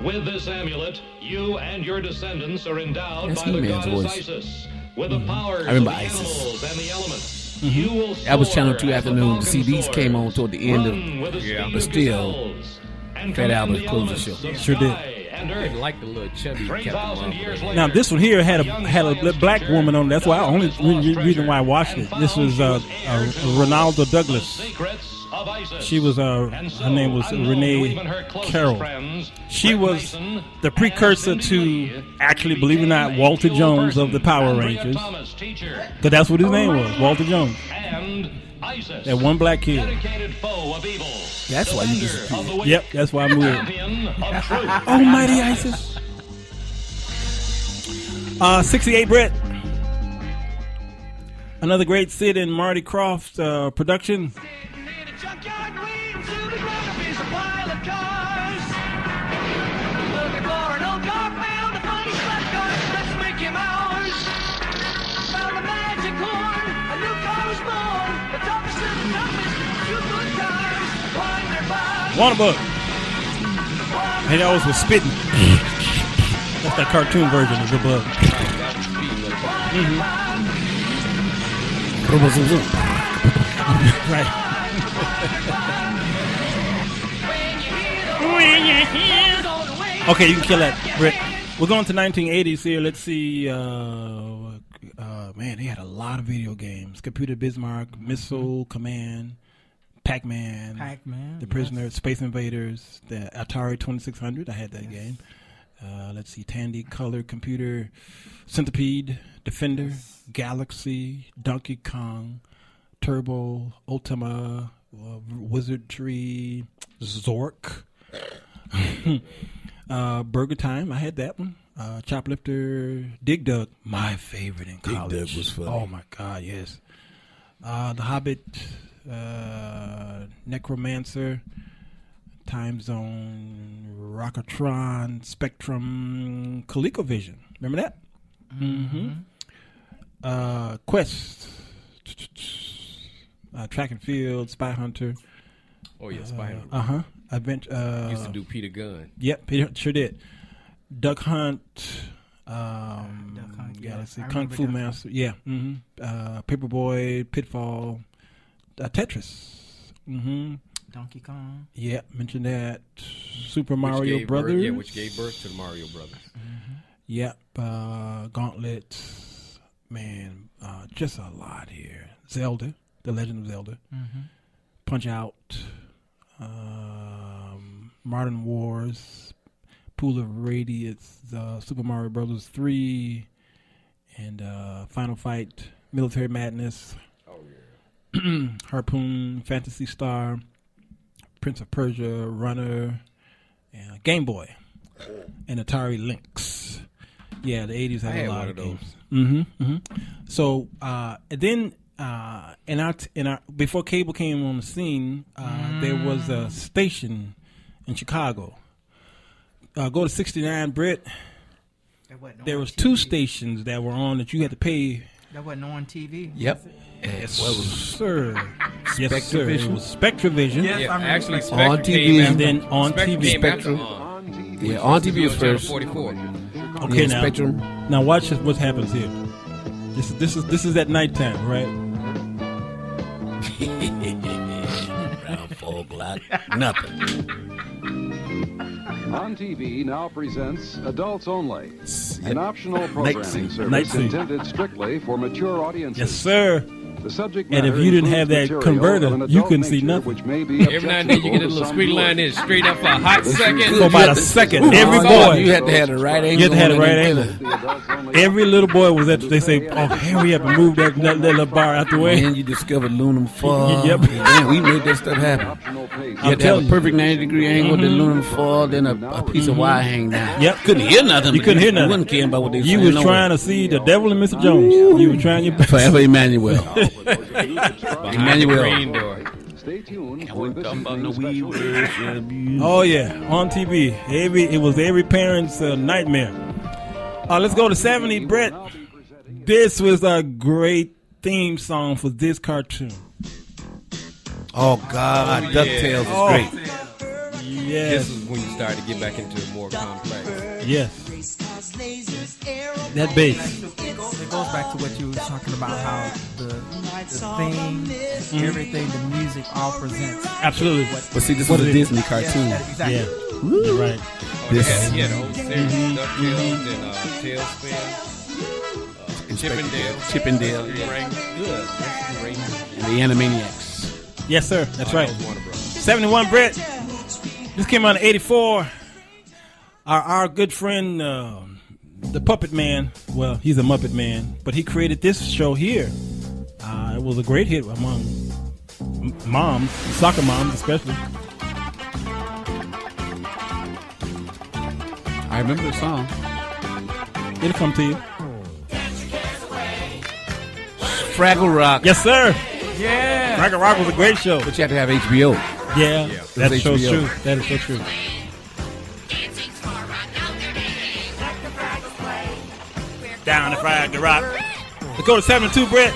"with this amulet, you and your descendants are endowed That's by the He-Man's goddess voice. Isis with the powers I remember of the Isis. animals and the elements. Mm-hmm. You will That was Channel soar 2 as a afternoon. The falcon CDs soars, came on toward the end run with the of, speed but of still, gazelles, and Fat command Albert the closed the elements show. of Sure did. sky and I earth. didn't like the little chubby 3,000 Captain years Marvel. later, Now this one here had a black woman on it. That's why only reason why I watched it. This was Ronaldo Douglas. secrets of Isis. She was her name was Renee Carroll. She was the precursor to, actually, believe it or not, Walter Jones of the Power Rangers. Because that's what his name was, Walter Jones. And Isis, That one black kid. dedicated foe of evil. That's why you Defender disappeared. of the weak, Yep, that's why I moved. champion of truth. Almighty Isis. 68, Brett. Another great Sid and Marty Krofft production. Wanabug. And he always was spitting. That's that cartoon version of the bug. Right. Okay, you can kill that, Brett. We're going to 1980s here. Let's see. Man, they had a lot of video games. Computer Bismarck, Missile Command, Pac-Man, The Prisoner, Space Invaders, the Atari 2600. I had that game. Let's see. Tandy, Color, Computer, Centipede, Defender, Galaxy, Donkey Kong, Turbo, Ultima, Wizardry, Zork, Burger Time. I had that one. Choplifter, Dig Dug, my favorite in college. Dig Dug was funny. Oh my God, yes. The Hobbit, Necromancer, Time Zone, Rockatron, Spectrum, ColecoVision. Remember that? Mm-hmm. Quest, Track and Field, Spy Hunter. Oh yeah, Spy Hunter. Adventure. Used to do Peter Gunn. Yep, Peter sure did. Duck Hunt. Galaxy, Kung Fu Master. Yeah. Mm-hmm. Paperboy, Pitfall, Tetris. Mm-hmm. Donkey Kong. Yeah, mentioned that. Super Mario Brothers. Which gave birth to the Mario Brothers. Mm-hmm. Yep. Gauntlet. Man, just a lot here. Zelda, The Legend of Zelda. Mm-hmm. Punch Out. Modern Wars. Pool of Radiance. Super Mario Brothers 3. And Final Fight. Military Madness. Oh, yeah. Harpoon. Phantasy Star. Prince of Persia. Runner. Game Boy. And Atari Lynx. Yeah, the 80s had a lot of games. Mm-hmm, mm-hmm. So, then, before cable came on the scene, there was a station in Chicago. Go to 69, Britt. There was two stations that were on that you had to pay. That wasn't on TV. Yep. Yes, sir. Yes, Spectravision. sir. It was Spectravision. Yes, Yeah, actually, on Spectre TV came and after- then on Spectre TV. came after Spectrum. on. Yeah, on TV was Channel first. 44. Okay, Yeah, now, Spectrum. now watch what happens here. This is at nighttime, right? Brown fog like nothing. On TV now presents Adults Only, an optional Night programming scene. service Night scene. intended strictly for mature audiences. Yes, sir. The subject And if matter you didn't includes have that material converter, of an you adult couldn't see nature nothing. which may be Every now and then you get a little objectionable squeaky to line some in straight up for a hot second. For about a second. Every boy. You had to have the right angle. You had to have the on right it. angle. Every little boy was at. They say, "Oh, hurry up and move that little bar out the way." And then you discovered aluminum foil. Yep. Man, we made that stuff happen. You had to have a perfect 90-degree angle, the aluminum foil, then a piece of wire hang down. Yep. Couldn't hear nothing. You couldn't hear nothing. You wasn't caring about what they You saying. was trying to see the devil and Mr. Jones. You were trying your best. Forever Emmanuel. Emmanuel. Green door. Stay tuned And for we this talking about evening's the special. weed. Oh yeah, on TV. It was every parent's nightmare. Let's go to 70, Brett. This was a great theme song for this cartoon. Oh God, DuckTales is great. Yes. This is when you started to get back into more complex. Yes. That bass. It goes back to what you were talking about, how the theme, everything, the music all presents. Absolutely. But see, this was a Disney cartoon. Exactly. Yeah. You're right. This Yeah, the whole series, DuckTales and Tailspin, Chippendale. Good. And the Animaniacs. Yes, sir. That's right. That was Warner Bros. 71, Brett. This came out in 84. Our good friend, the Puppet Man. Well, he's a Muppet Man, but he created this show here. It was a great hit among moms, soccer moms especially. I remember the song. It'll come to you. Fraggle Rock. Yes, sir. Yeah. Fraggle Rock was a great show. But you have to have HBO. Yeah, that's so HBO. true. That is so true. Down the Fraggle Rock. Let's go to 72, Brett.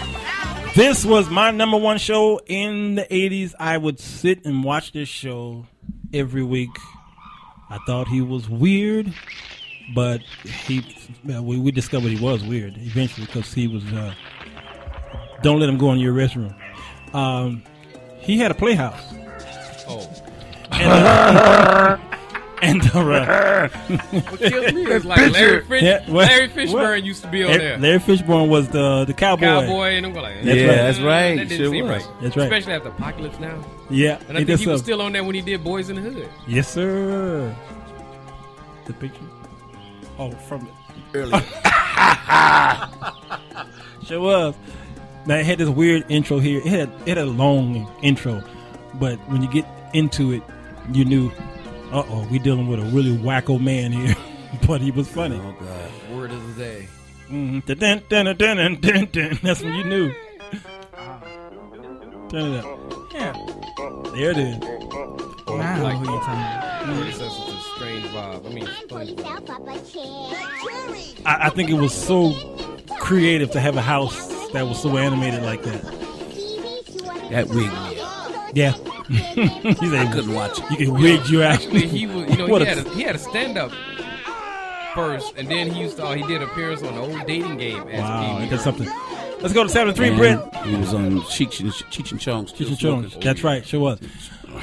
This was my number one show in the 80s. I would sit and watch this show every week. I thought he was weird, but we discovered he was weird eventually because he was, don't let him go in your restroom. He had a playhouse. Oh. And What kills me is like Larry Fishburne used to be on there. Larry Fishburne was the cowboy. And I'm going like, that's right. That didn't seem right. That's right. Especially after Apocalypse Now. Yeah. And I think he was still on there when he did Boys in the Hood. Yes, sir. The picture? Oh, from earlier. Sure was. Now, it had this weird intro here. It had a long intro. But when you get into it, you knew, we dealing with a really wacko man here. But he was funny. Oh, God. Word of the day. That's when you knew. Turn it up. Yeah. There it is. Now like, who you talking about? It's such a strange vibe. I mean, I think it was so creative to have a house that was so animated like that. That wigged me out. Yeah. I couldn't watch it. You can wig you out. Actually, he was, he had a stand-up first, and then he did appearance on the old dating game. Wow, he did something. Let's go to 7-3, Britt. He was on Cheech and Chong's. Cheech and Chong's. That's right, sure was.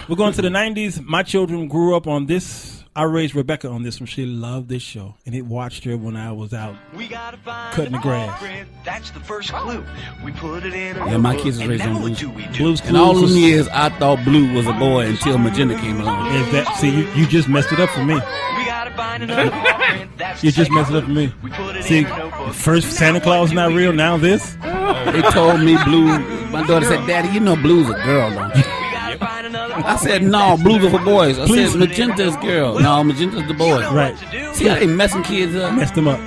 We're going to the 90s. My children grew up on this. I raised Rebecca on this one. She loved this show, and it watched her when I was out cutting the grass. That's the first clue. We put it in. Yeah, my kids was raised on Blues. Blues and all those years, I thought Blue was a boy until Magenta came along. See, you just messed it up for me. You just messed it up for me. See, first Santa Claus not real, now this. They told me Blue. My daughter said, "Daddy, you know Blue's a girl, don't you?" I said, "No, Blue's are for boys." I said, "Magenta's girl." No, Magenta's the boy. Right. See how they messing kids up? Messed them up.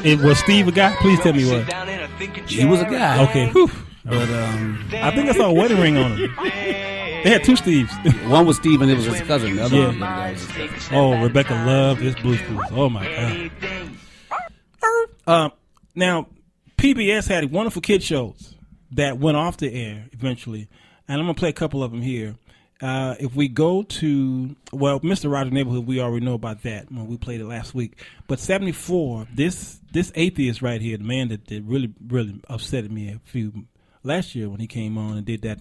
It was Steve a guy? Please tell me what. He was a guy. Okay. Whew. But I think I saw a wedding ring on him. They had two Steves. One was Steve and it was his cousin. The other one was his cousin. Oh, Rebecca loved this Blues Clues. Oh my God. Now, PBS had wonderful kid shows that went off the air eventually, and I'm gonna play a couple of them here. If we go to Mr. Rogers' Neighborhood, we already know about that when we played it last week. But 74, this atheist right here, the man that really really upset me last year when he came on and did that.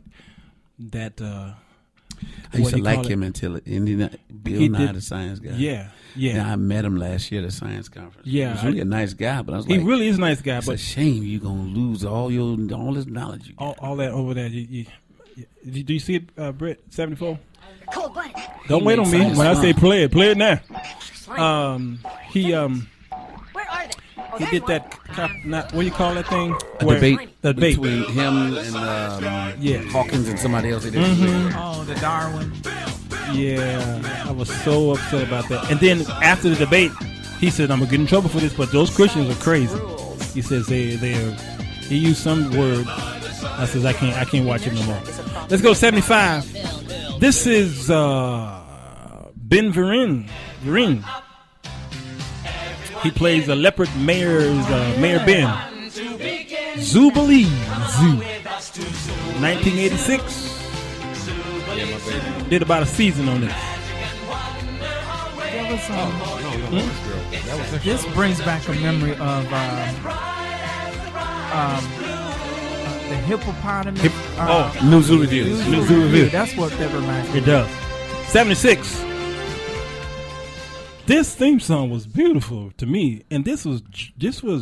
I used to like him until Bill Nye, the science guy. Yeah. I met him last year at the science conference. Yeah, he was really a nice guy, but I was like, he really is a nice guy. It's but a shame you're gonna lose all this knowledge. All that over there. Do you see it, Britt? 74. Cold-blooded. Don't wait on me when I say play it. Play it now. He Where are they? He did that. What do you call that thing? Debate between him and Hawkins and somebody else. Oh, the Darwin. Yeah, I was so upset about that. And then after the debate, he said, "I'm gonna get in trouble for this, but those Christians are crazy." He says he used some word. I says I can't watch it no more. Let's go 75. This is Ben Vereen. He plays the leopard Mayor Ben. Zoobilee Zoo. 1986. Did about a season on this. This brings back a memory of the hippopotamus. New Zoo Review. New Zoo Review. That's what that reminds me. It does. 76. This theme song was beautiful to me, and this was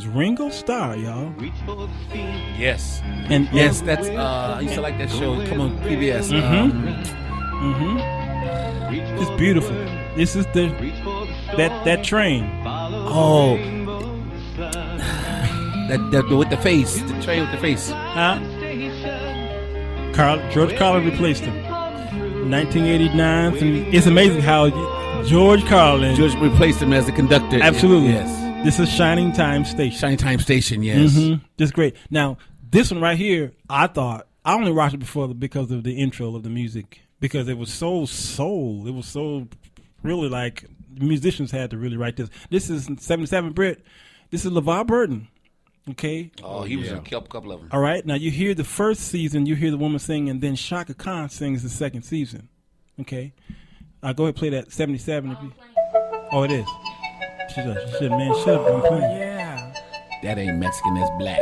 Ringo Starr, y'all. Yes, and yes, that's I used to like that show. Come on, PBS. It's beautiful. This is that train. Oh, that with the face, the train with the face. Huh? George Carlin replaced him. 1989. And it's amazing how George replaced him as the conductor. Absolutely. Yes. This is Shining Time Station. Shining Time Station, yes. Just great. Now, this one right here, I only watched it because of the intro of the music. Because it was so soul. It was so really like the musicians had to really write this. This is 77 Brit. This is LeVar Burton. Okay. Oh, he was in a couple of them. All right. Now you hear the first season, you hear the woman sing, and then Shaka Khan sings the second season. Okay. Go ahead and play that 77. Oh, it is. Shut up. I'm playing. Yeah. That ain't Mexican, that's black.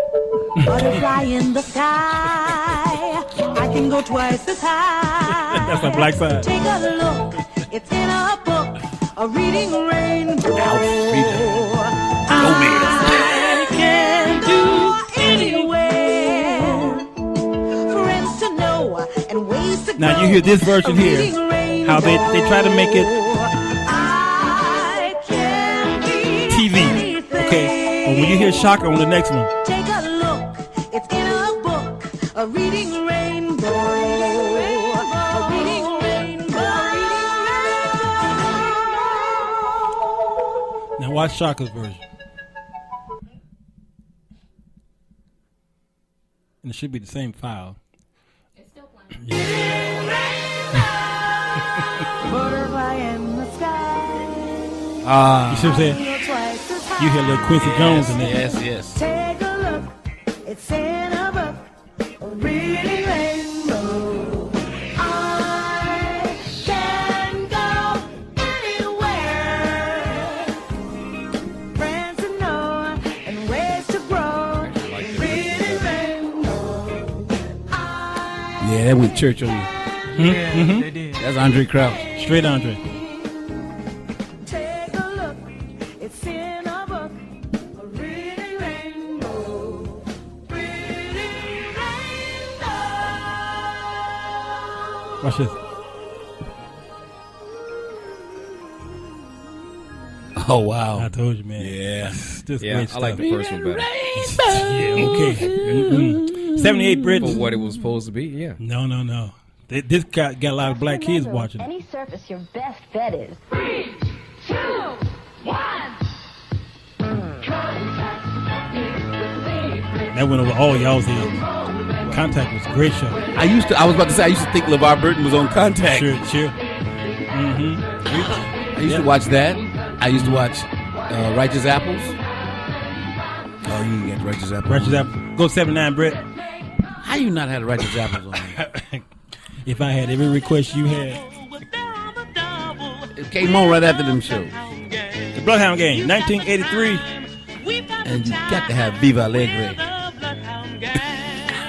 Butterfly in the sky. I can go twice as high. That's my black side. Take a look. It's in a book. a reading rainbow. I can do anywhere. Friends to know and ways to Now you hear this version here, how they try to make it TV. Okay, but when you hear Shaka on the next one, take a look. It's in a book, a reading rainbow. A reading rainbow. now watch Shaka's version. And it should be the same file. It's still playing. Butterfly in the sky. You see what I'm saying? You hear little Quincy Jones in there. Yes. Take a look. It's in a book, a reading rainbow. I can go anywhere. Friends to know and ways to grow. Reading rainbow. Yeah, that went church on you. Yeah, they did. That's Andre Crouch. Straight Andre. Take a look. It's in a book, a reading rainbow. Reading rainbow. Watch this. Oh, wow. I told you, man. Yeah. This Yeah, great I like stuff. the first one better. Yeah, okay. 78 Brits. For what it was supposed to be, yeah. No. This got a lot of black kids watching it. Any surface your best bet is. 3, 2, 1. That went over all y'all's heads. Contact was a great show. I was about to say, I used to think LeVar Burton was on Contact. Sure. I used to watch that. I used to watch Righteous Apples. Oh, you didn't get Righteous Apples. Righteous Apples. Go 79, Brett. How you not had Righteous Apples on there? If I had every request you had. It came on right after them shows. The Bloodhound Gang, 1983. And you got to have Viva Alegre.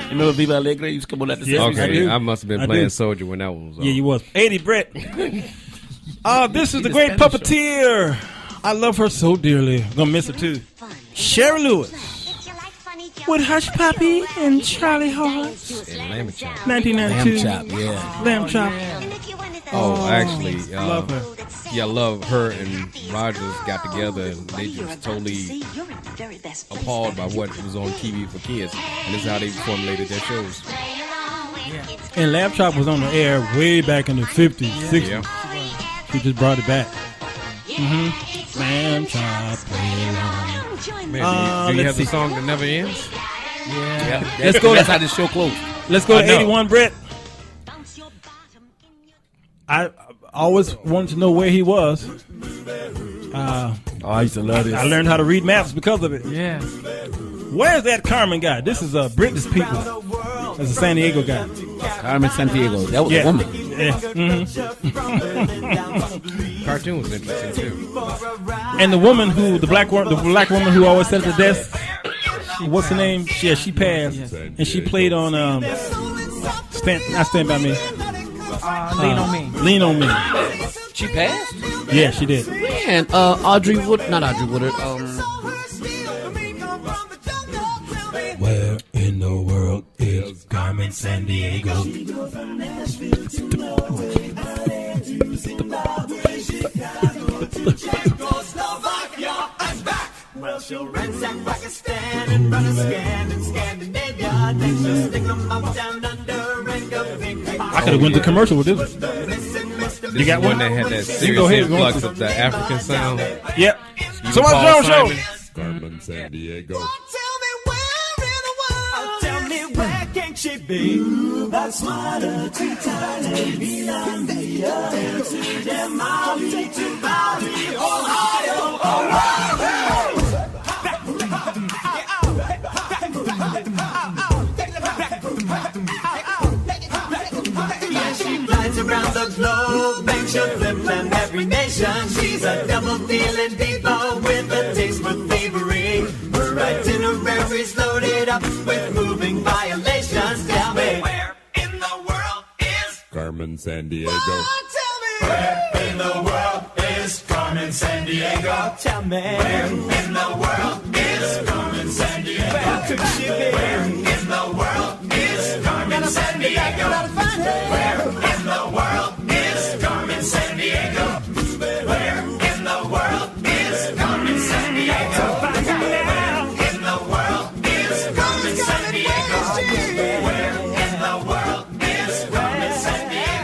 You remember Viva Alegre? You used to come on at the Yes, same Okay, do. I must have been I playing do. Soldier when that one was on. Yeah, you was. 80, Brett. This is the great puppeteer. I love her so dearly. I'm going to miss her too. Sherry Lewis. With Hush Puppy and Charlie Horse. And Lamb Chop. 1992. Lamb Chop, yeah. Lamb Chop. Oh, actually, love her. Yeah, I love her and Rogers got together and they just totally appalled by what was on TV for kids. And this is how they formulated their shows. And Lamb Chop was on the air way back in the 50s, 60s. Yeah. She just brought it back. Lamb Chop, play along. Man, do you let's have the see. song that never ends? Yeah. Let's go. That's how this show closed. Let's go to I know. 81, Brett. I always wanted to know where he was. I used to love this. I learned how to read maps because of it. Yeah. Where's that Carmen guy? This is British people. That's a San Diego guy. Carmen Sandiego. That was Yeah. a woman. Yeah. Cartoon was interesting too. And the woman the black woman who always sat at the desk. What's her name? Yeah, she passed, and she played on Stand By Me. Lean on Me. Lean on Me. She passed? Yeah, she did. And not Audrey Woodard. Where in the world is Carmen Sandiego? Well, she'll ransack Pakistan and run a scan in Scandinavia. Then she'll stick 'em up down under and go big. I could have went to commercial with this one. You got one? That had that You serious go ahead, influx go. of the African sound. Yep. Even So what's Paul Jones show? Simon. Carmen Sandiego. Tell me where can she be? That's smarter to tiny. Maui to Maui, Ohio, Yeah, she flies around the globe, makes you flip and every nation. She's a double-dealing diva with a taste for thievery. Her itinerary's loaded up with moving violations. Tell me, where in the world is Carmen Sandiego. Tell me, where in the world is Carmen Tell me, where in the world is Carmen Sandiego? Where could she be? Where in the world is Carmen Sandiego? Where in the world is Carmen Sandiego? Where in the world is Carmen Sandiego? Where in the world is Carmen Sandiego? Where in the world is Carmen Sandiego?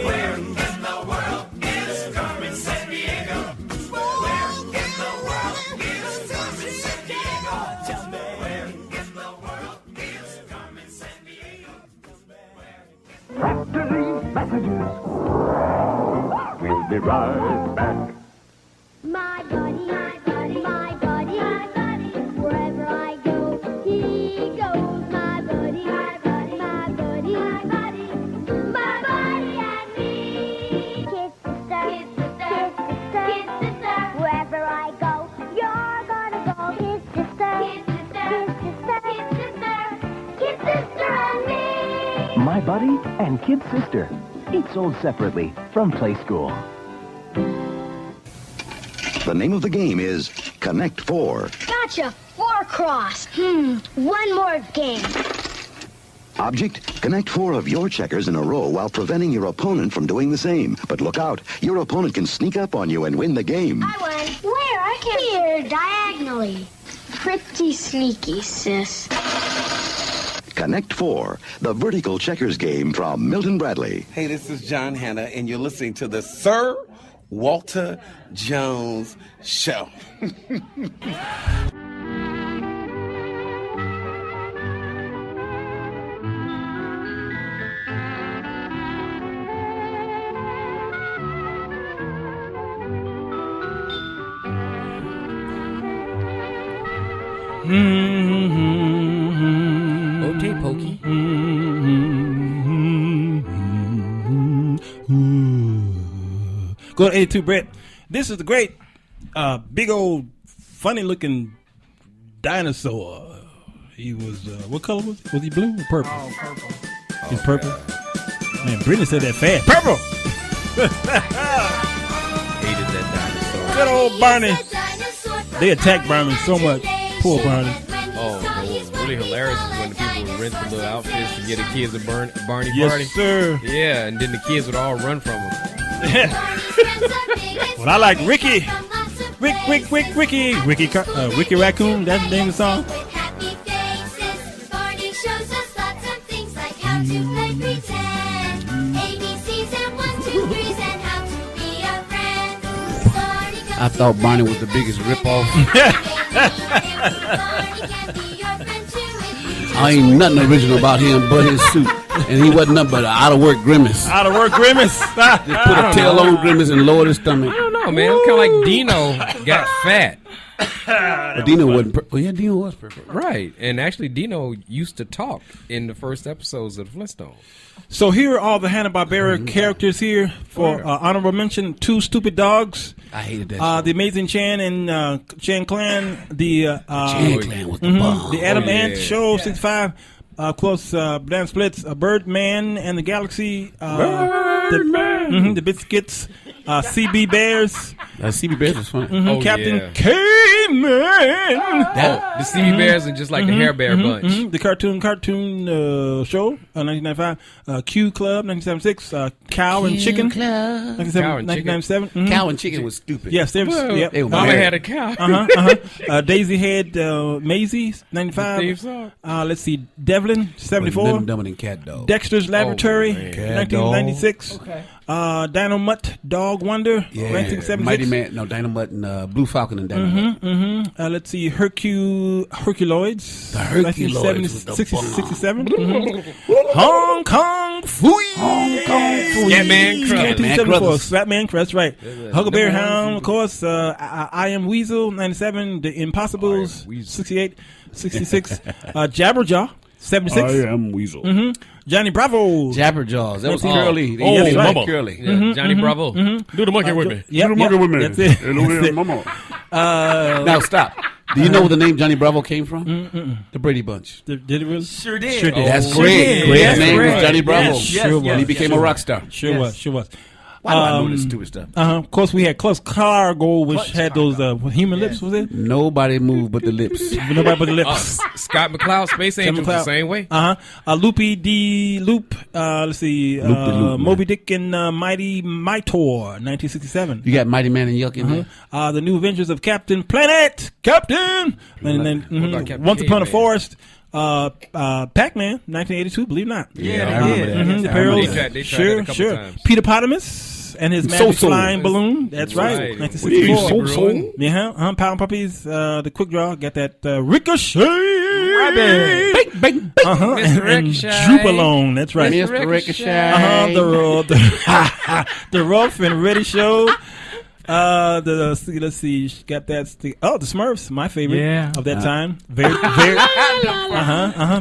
Where in the world is Carmen Sandiego? Where in the world is Carmen Sandiego? Tell me, where in the world is Carmen Sandiego? After these messages, we'll be right back. My buddy, my buddy, my buddy, my buddy. Wherever I go, he goes. My buddy, my buddy, my buddy, my buddy, my buddy and me. Kiss sister, kiss sister, kiss sister. Wherever I go, you're gonna go. Kiss sister, kiss sister, kiss sister, kiss sister and me. My Buddy and Kid Sister. Each sold separately from Play School. The name of the game is Connect 4. Gotcha. 4 cross. One more game. Object, connect 4 of your checkers in a row while preventing your opponent from doing the same. But look out, your opponent can sneak up on you and win the game. I won. Where? I can't. Here, diagonally. Pretty sneaky, sis. Connect 4, the vertical checkers game from Milton Bradley. Hey, this is John Hanna, and you're listening to the Sir Walter Jones Show. Okay, Pokey. Go to 82 Brett. This is the great, big old, funny-looking dinosaur. He was, what color was he? Was he blue or purple? Oh, purple. He's purple. Man, Brittany said that fast. Purple! Hated that dinosaur. Good old Barney. They attacked Barney so much. Poor Barney. Oh, what was really hilarious is when the people would rent the little outfits to get the kids a Barney Yes, party. sir. Yeah, and then the kids would all run from them. Well, I like Ricky. Ricky. Ricky Raccoon. That's the name of the song. I thought Barney was the biggest ripoff. I ain't nothing original about him but his suit. And he wasn't nothing but an out-of-work Grimace. Out-of-work Grimace. Just put a tail on Grimace and lowered his stomach. I don't know, man. It's kind of like Dino got fat. But Dino wasn't perfect. Well, yeah, Dino was perfect. Right. And actually, Dino used to talk in the first episodes of the Flintstones. So here are all the Hanna-Barbera characters here for honorable mention. 2 Stupid Dogs. I hated that. The Amazing Chan and Chan Clan. The Chan Clan was the bomb. The Adam Ant Show 65. Of course, Banana Splits, Birdman and the Galaxy. Birdman. The Biscuits. CB Bears. CB Bears was funny. Captain K-Man. The CB Bears and just like the Hair Bear Bunch. The cartoon show, 1995. Q Club, 1976. Cow and Chicken. 1997. Cow and Chicken was stupid. Yes, they were. Yep. Mama had a cow. Daisy Head Maisie, 95. Let's see, Devlin, 74. Nothing dumber than Cat Dog. Dexter's Laboratory, 1996. Dino Mutt, Dog Wonder, 1976. Mighty Man, no, Dino Mutt and Blue Falcon and Dino Mutt. Let's see, Herculoids. The Herculoids. 67. Hong Kong Fooey. Scatman Crust, right. Huckleberry Hound, of course. I Am Weasel, 97. The Impossibles, 68. 66. Jabberjaw, 76. I Am Weasel. Johnny Bravo. Jabberjaws. That was Curly. Right. Curly. Yeah, Johnny Bravo. Do the monkey with me. Do the monkey with me. That's it. Now stop. Do you know where the name Johnny Bravo came from? The Brady Bunch. Did it really? Sure did. Sure did. That's Greg. Greg's name was Johnny Bravo. Sure was. And he became a rock star. Sure was. Why do I know this stupid stuff? Of course, we had Clutch Cargo, which had those human lips. Was it? Nobody moved but the lips. Nobody but the lips. Scott McCloud, Space Angels, the same way. Loopy D Loop. Let's see. Moby Dick and Mighty Mightor, 1967. You got Mighty Man and Yuck in there. The New Adventures of Captain Planet, And then Once Upon a Forest. Pac-Man, 1982. Believe it or not. Yeah, I remember that. The Perils. They tried it a couple times. Peter Potamus and his magic flying balloon. That's right. 1964. Yeah, Pound Puppies. The Quick Draw got that Ricochet. Rabbit. Bang, bang, and Droop Alone. That's right. Mr. Ricochet. The Rough and Ready Show. Let's see, got that. The Smurfs, my favorite of that time. Very, very.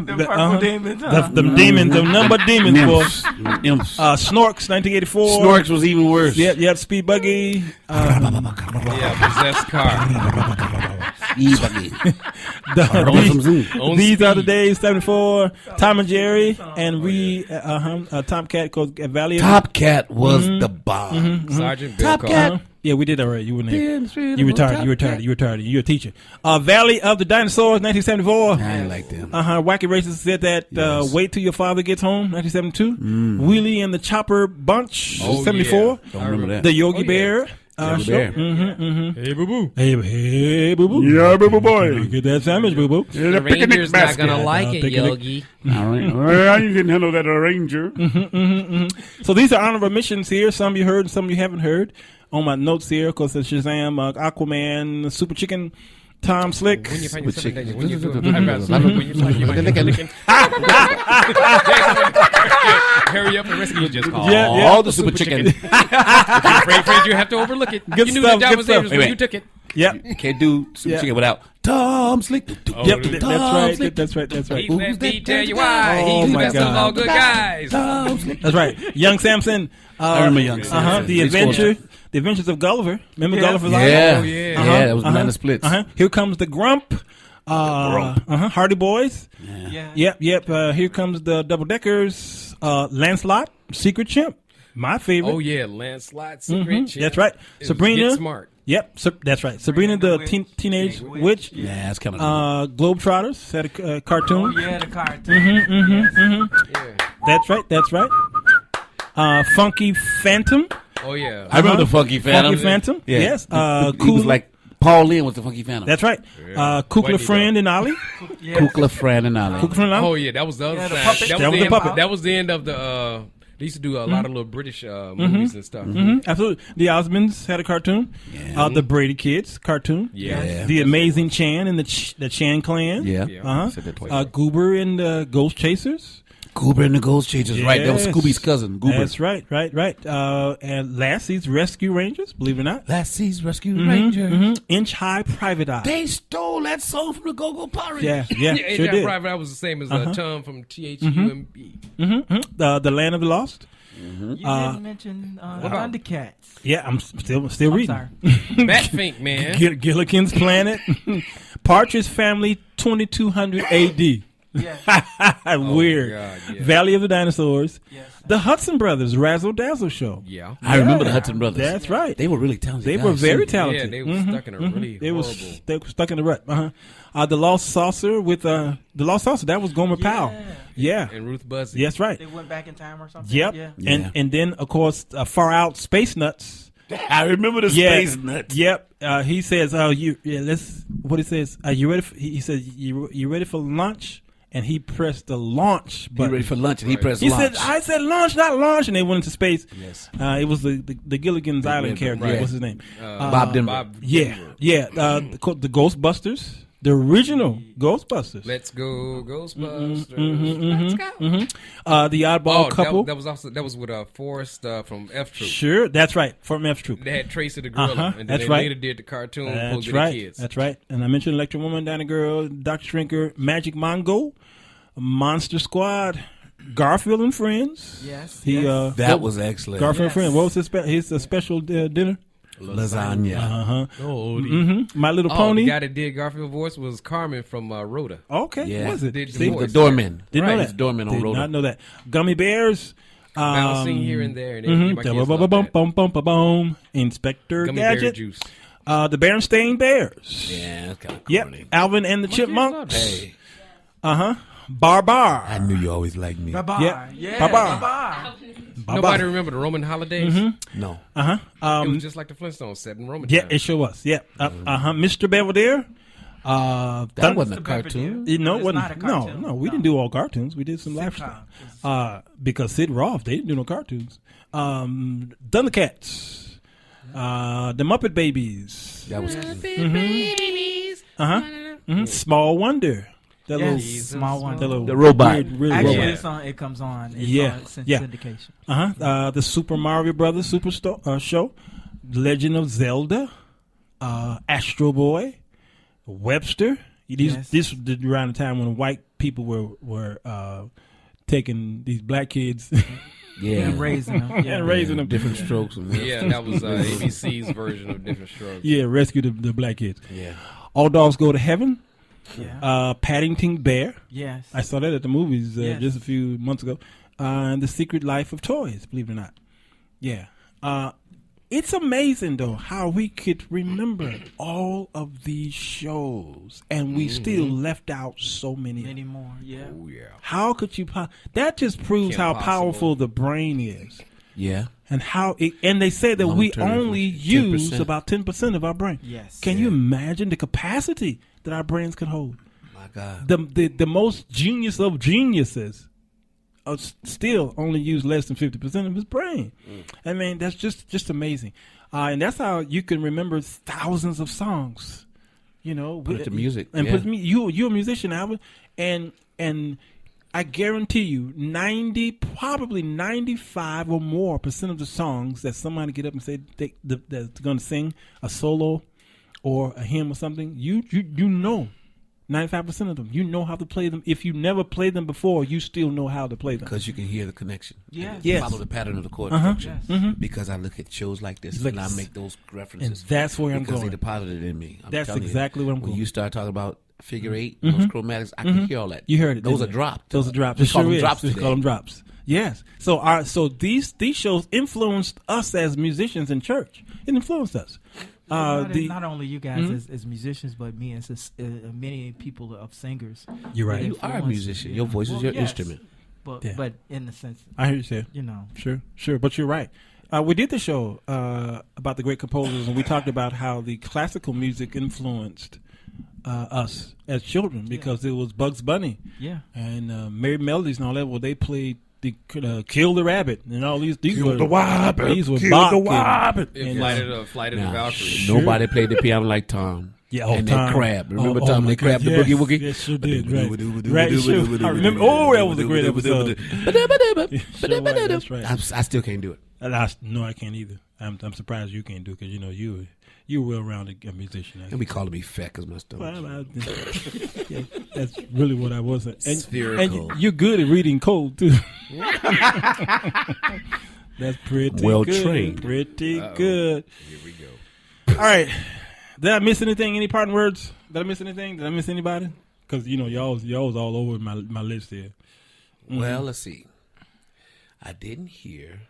The purple demons. The demons, the number demons, boys. Imps. Snorks, 1984. Snorks was even worse. Yep, Speed Buggy. Possessed car. These are the days, 74. Tom and Jerry and Tomcat called Valley. Top Cat was the bomb. Sergeant Bill Top Cat. Yeah, we did that already. You were there. You retired. You're a teacher. Valley of the Dinosaurs, 1974. I ain't like them. Wacky Races said that. Wait till your father gets home, 1972. Wheelie and the Chopper Bunch, 74. Yeah. Don't remember that. The Yogi Bear. Bear. Hey, boo boo. Hey, boo boo. Yeah, boo boo boy. Get that sandwich, boo boo. The Ranger's not gonna like it, Yogi. All right. Well, you can handle that, Ranger. So these are honorable mentions here. Some you heard, some you haven't heard. On my notes here, of course, it's Shazam, Aquaman, Super Chicken, Tom Slick. When you find yourself in danger, When you hurry up and rescue you just call. All the Super Chicken. If you're afraid you have to overlook it. Good you knew stuff, that good was stuff. dangerous when you took it. Yep. You can't do Super Chicken without Tom Slick. Yep, that's right. He's let me tell you why. He's the best of all good guys. That's right. Young Samson. I remember Young Samson. The Adventures of Gulliver. Remember Gulliver's Island? Yeah. Yeah, that was Banana Splits. Here comes the Grump. Hardy Boys. Yep. Here comes the Double Deckers. Lancelot, Secret Chimp. My favorite. Oh yeah, Lancelot, Secret Chimp. That's right. Sabrina. Get Smart. Yep, that's right. Sabrina the Teenage Witch. Yeah, that's kind of Globetrotters had a cartoon. Oh yeah, the cartoon. That's right. Funky Phantom. Oh yeah, I remember the Funky Phantom. Funky Phantom. Yeah. Yes. He was like Paul Lynn was the Funky Phantom. That's right. Kukla Friend and Ollie. Kukla Friend and Ollie. Oh yeah, that was the other side. That was the puppet. That was the end of the. They used to do a lot of little British movies and stuff. Absolutely. The Osmonds had a cartoon. Yeah. The Brady Kids cartoon. Yeah. The Amazing Chan and the Chan Clan. Yeah. Goober and the Ghost Chasers. Goober and the Ghost Chasers, right. That was Scooby's cousin, Goober. That's right. And Lassie's Rescue Rangers, believe it or not. Lassie's Rescue Rangers. Inch High Private Eye. They stole that song from the Go-Go Pirates. Yeah, sure Inch High did. Private Eye was the same as Tom from THUMB. The Land of the Lost. You didn't mention Thundercats. Yeah, I'm still reading. Batfink, man. Gilligan's Planet. Partridge Family, 2200 AD. Weird. God, yeah. Valley of the Dinosaurs. Yes. The Hudson Brothers Razzle Dazzle Show. Yeah. I remember the Hudson Brothers. That's right. They were really talented. They were very talented. Yeah, they were stuck in a really horrible. They were stuck in the rut. The Lost Saucer with the Lost Saucer. That was Gomer Powell. Yeah. And Ruth Buzzy. Yes, right. They went back in time or something. Yep. Yeah. And then of course Far Out Space Nuts. I remember the Space Nuts. Yep. He says, what he says, you ready? He says, you ready for lunch? And he pressed the launch button. He ready for lunch, and he pressed He launch. said, I said launch, not launch. And they went into space. Yes. It was the Gilligan's Island character. Right. What's his name? Bob Denver. Yeah. The Ghostbusters. The original Ghostbusters. Let's go, Ghostbusters. Let's go. The Oddball Couple. That was with Forrest from F Troop. Sure, that's right. From F Troop. They had Tracy the Gorilla, and then that's they right. later did the cartoon. That's right. Kids. That's right. And I mentioned Electric Woman, Dinah Girl, Dr. Shrinker, Magic Mongo, Monster Squad, Garfield and Friends. Yes. That was excellent. Garfield and Friends. What was his special dinner? Lasagna. My Little Pony. The guy that did Garfield's voice was Carmen from Rhoda. Okay, Yeah. was it? Did the doorman. Didn't know that. He's doorman on Did Rhoda. not know that. Gummy Bears. Bouncing here and there. And my kids love that. Inspector Gummy bear Gadget. juice. The Berenstain Bears. Yeah, that's kind of Yep. corny. Alvin and the Chipmunks. Hey. Barbar. I knew you always liked me. Babar. Yeah. Yeah. Babar. Babar. Nobody remember the Roman holidays? No. Uh-huh. It was just like the Flintstones set in Roman Yeah, time. it sure was. Yeah. Mr. Belvedere. That wasn't a cartoon. No, it It's wasn't. not a cartoon. No, we didn't do all cartoons. We did some live stuff. Because Sid Roth, they didn't do no cartoons. Thundercats. The Muppet Babies. That was Babies. Small Wonder. That Yes, little Small Wonder. that little The robot. weird Actually, robot. it's on. It comes on. It's Yeah, on since yeah. syndication. The Super Mario Brothers Show, Legend of Zelda, Astro Boy, Webster. Yes. This was around the time when white people were taking these black kids Yeah. And raising them. Yeah. and raising them. Different strokes. Yeah, that was ABC's version of Different Strokes. Yeah, rescue the black kids. Yeah. All Dogs Go to Heaven. Yeah. Paddington Bear. Yes. I saw that at the movies Yes. just a few months ago. And The Secret Life of Toys, believe it or not. Yeah. It's amazing, though, how we could remember all of these shows, and we still left out so many. Many more. Yeah. Oh, yeah. How could you? That just proves Kim how Possible. powerful the brain is, Yeah. and how. And they say that we Long-term only information. use 10%. about 10% of our brain. Yes. Can you imagine the capacity that our brains can hold? My God. The most genius of geniuses still only use less than 50% of his brain. I mean, that's just amazing. And that's how you can remember thousands of songs. You know, Put it to music, and yeah. put me. You're a musician, Alvin, and I guarantee you, probably 95 or more percent of the songs that somebody get up and say they're going to sing a solo or a hymn or something, you know. 95% of them. You know how to play them. If you never played them before, you still know how to play them. Because you can hear the connection. Yes. Yes. Follow the pattern of the chord Uh-huh. structure. Yes. Because I look at shows like this Like and I this. make those references. And that's where I'm because going. they deposited in me. I'm That's telling you, exactly where I'm when going. you start talking about figure eight, those chromatics, I can hear all that. You heard it. Those are didn't you? dropped. Those are dropped. We It call sure them is. drops We today. call them drops. Yes. So these shows influenced us as musicians in church. It influenced us. Not only you guys as musicians, but me as many people of singers. You're right. that You are a influence, musician. Your voice is your yes. instrument. But Yeah. but in the sense, I hear you say. you know, Sure. But you're right. We did the show about the great composers, and we talked about how the classical music influenced us as children because it was Bugs Bunny yeah. and Merry Melodies and all that. Well, they played the Kill the Rabbit and all these. These Kill were the Rabbit. These were Kill Bach the and- Rabbit. and, Flight of the Now, Valkyries. nobody played the piano like Tom. Yeah, and Tom. then Crab. Remember Oh, Tom? my They grabbed God, the yes. boogie woogie. Yes, sure did. Right, sure. I remember. Oh, that was a great episode. Sure was, that's right. I still can't do it. No, I can't either. I'm surprised you can't do it because you know you're well-rounded a musician. And be calling me fat because my stomach. Well, yeah, that's really what I was. And Spherical. you're good at reading code too. That's pretty Well good. trained. Pretty Uh-oh. good. Here we go. All right. Did I miss anything? Any parting words? Did I miss anything? Did I miss anybody? Because you know y'all was all over my list here. Well, let's see. I didn't hear.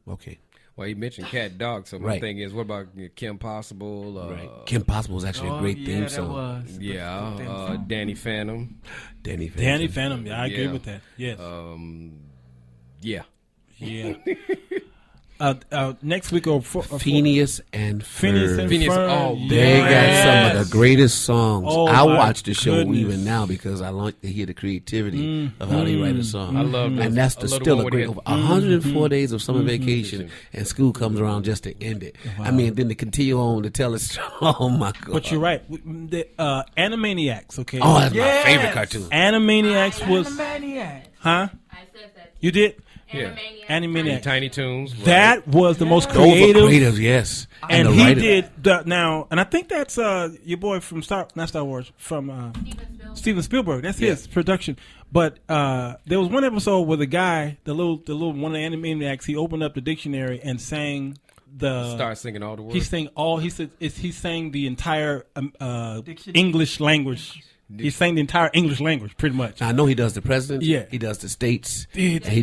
Okay. Well, you mentioned Cat Dog, so my Right. thing is, what about Kim Possible? Right. Kim Possible is actually a great theme that song. was. Yeah, Good theme song. Danny Phantom. Danny Phantom. Danny Phantom. Yeah, I agree Yeah. with that. Yes. Yeah. Yeah. Next week or Phineas and Phineas Ferb. and Phineas, Ferb. oh, They got some of the greatest songs. Oh, I my watch the show goodness. even now because I like to hear the creativity of how they write a song. I love and those. that's I love the still one a where great they over had- 104 days of summer vacation, and school comes around just to end it. I mean, then to continue on to tell us, oh my God. But you're right. The Animaniacs, okay? Oh, that's Yes. my favorite cartoon. Animaniacs was... Animaniac. Huh? I said that. You did? Yeah. Animaniacs. Tiny Toons. Right. That was the most Those were creative. creative, yes. And the he writer- did now, and I think that's your boy from not Star Wars, from Steven Spielberg. That's his production. But there was one episode where the guy, the little one of the Animaniacs, he opened up the dictionary and sang Start singing all the words. He sang the entire English language. He sang the entire English language, pretty much. I know he does the presidents. Yeah. He does the states. Dude. And he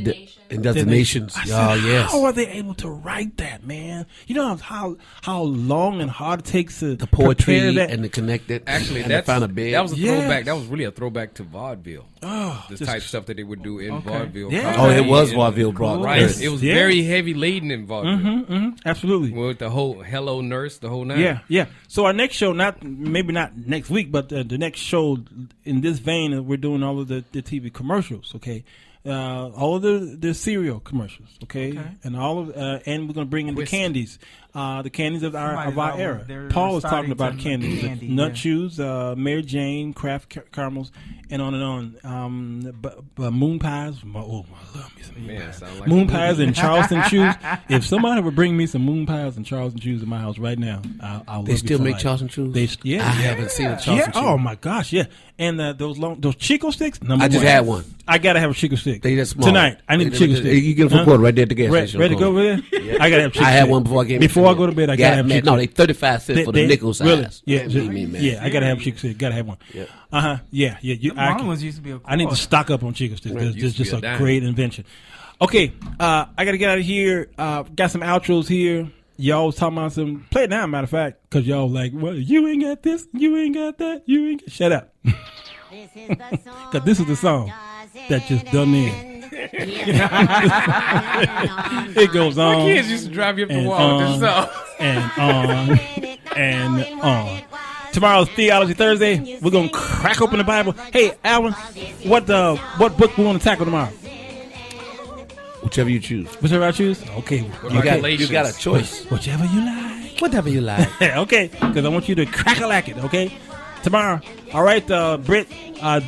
does the nations. I said, Yes. how are they able to write that, man? You know how long and hard it takes to The poetry prepare that? and to connect it. Actually, and to find a bed. that was a throwback. That was really a throwback to vaudeville. Oh, the type of stuff that they would do in vaudeville. Yeah. Oh, it was vaudeville broadcast. Right. It was very heavy laden in vaudeville. Absolutely. With the whole Hello Nurse, the whole nine. Yeah. So our next show, maybe not next week, but the next show in this vein, we're doing all of the TV commercials. Okay. All of the cereal commercials, okay, and all of and we're going to bring in the candies of our era. Paul was talking about candies, Nut Chews, Mary Jane, Kraft caramels, and on. But Moon Pies, I love me some Moon Pies. Like Moon Pies and Charleston Chews. If somebody would bring me some Moon Pies and Charleston Chews in my house right now, I'll They still make Charleston Chews? I haven't seen a Charleston Chew. Oh my gosh, yeah. And those Chico sticks. I just had one. I gotta have a Chico stick. They just small. Tonight. I need a Chico stick. You get them for quarter right there at the gas station. Ready to go over there? Yeah. I gotta have Chico stick. I had one before I came. Before I go to bed, I gotta have Chico. No, they 35 cents for the nickel size. Really? Yeah, yeah. I gotta have Chico stick. Gotta have one. Yeah. Yeah. Mine was used to be a I need to stock up on Chico sticks. It's just a dime. great invention. Okay, I gotta get out of here. Got some outros here. Y'all was talking about some. Play it now, matter of fact, because y'all like, well, you ain't got this, you ain't got that, you ain't got. Shut up. Because this is the song that just done in. It goes on. My kids used to drive you up the wall with this song. And on. Tomorrow's Theology Thursday. We're gonna crack open the Bible. Hey, Alvin, what book we want to tackle tomorrow? Whichever you choose. Whichever I choose? Okay. You got a choice. Whichever you like. Whatever you like. Okay, because I want you to crack-a-lack it, okay? Tomorrow. All right, Britt,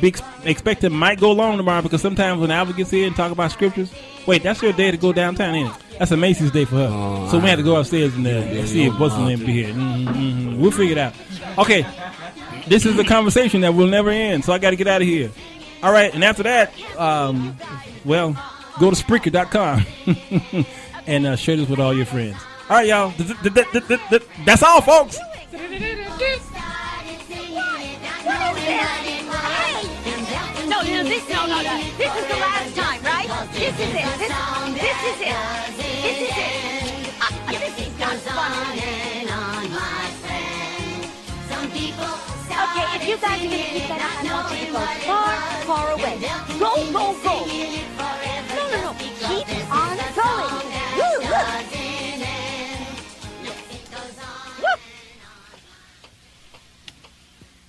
be expecting might go long tomorrow because sometimes when Alvin gets here and talk about scriptures, wait, that's your day to go downtown, ain't it? That's a Macy's day for her. So we had to go upstairs and see if what's the name be here. We'll figure it out. Okay, this is a conversation that will never end, so I got to get out of here. All right, and after that, well, go to Spreaker.com and share this with all your friends. All right, y'all. That's all, folks. No, this is the last time, right? This is it. This is it. This is it. This is not fun. Okay, if you guys are gonna keep that up, I want you to go far, far away. Go. No. Keep on going. Woo, look.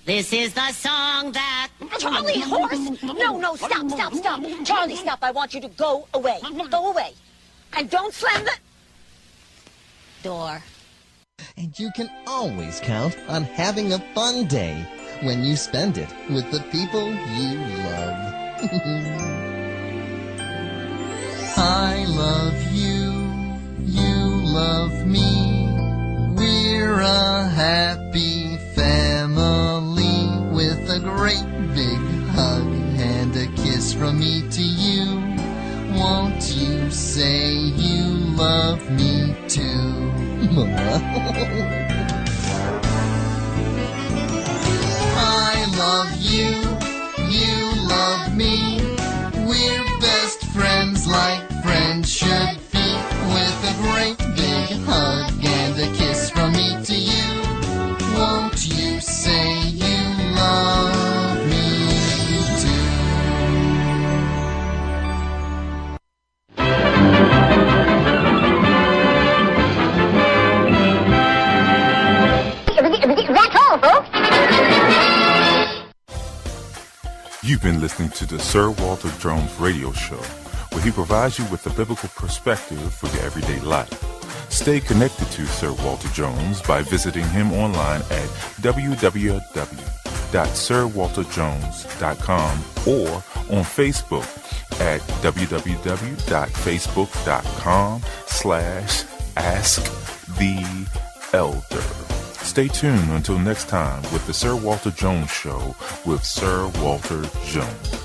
This is the song that... Charlie, horse! No, stop. Charlie, stop. I want you to go away. Go away. And don't slam the door. And you can always count on having a fun day when you spend it with the people you love. I love you, you love me. We're a happy family with a great big hug and a kiss from me to you. Won't you say you love me too? I love you, you love me. We're best friends like friends should be. With a great big hug and a kiss from me to you. Won't you say you love me too? That's all, folks. You've been listening to the Sir Walter Jones Radio Show, where he provides you with a biblical perspective for your everyday life. Stay connected to Sir Walter Jones by visiting him online at www.sirwalterjones.com or on Facebook at www.facebook.com/AskTheElder. Stay tuned until next time with the Sir Walter Jones Show with Sir Walter Jones.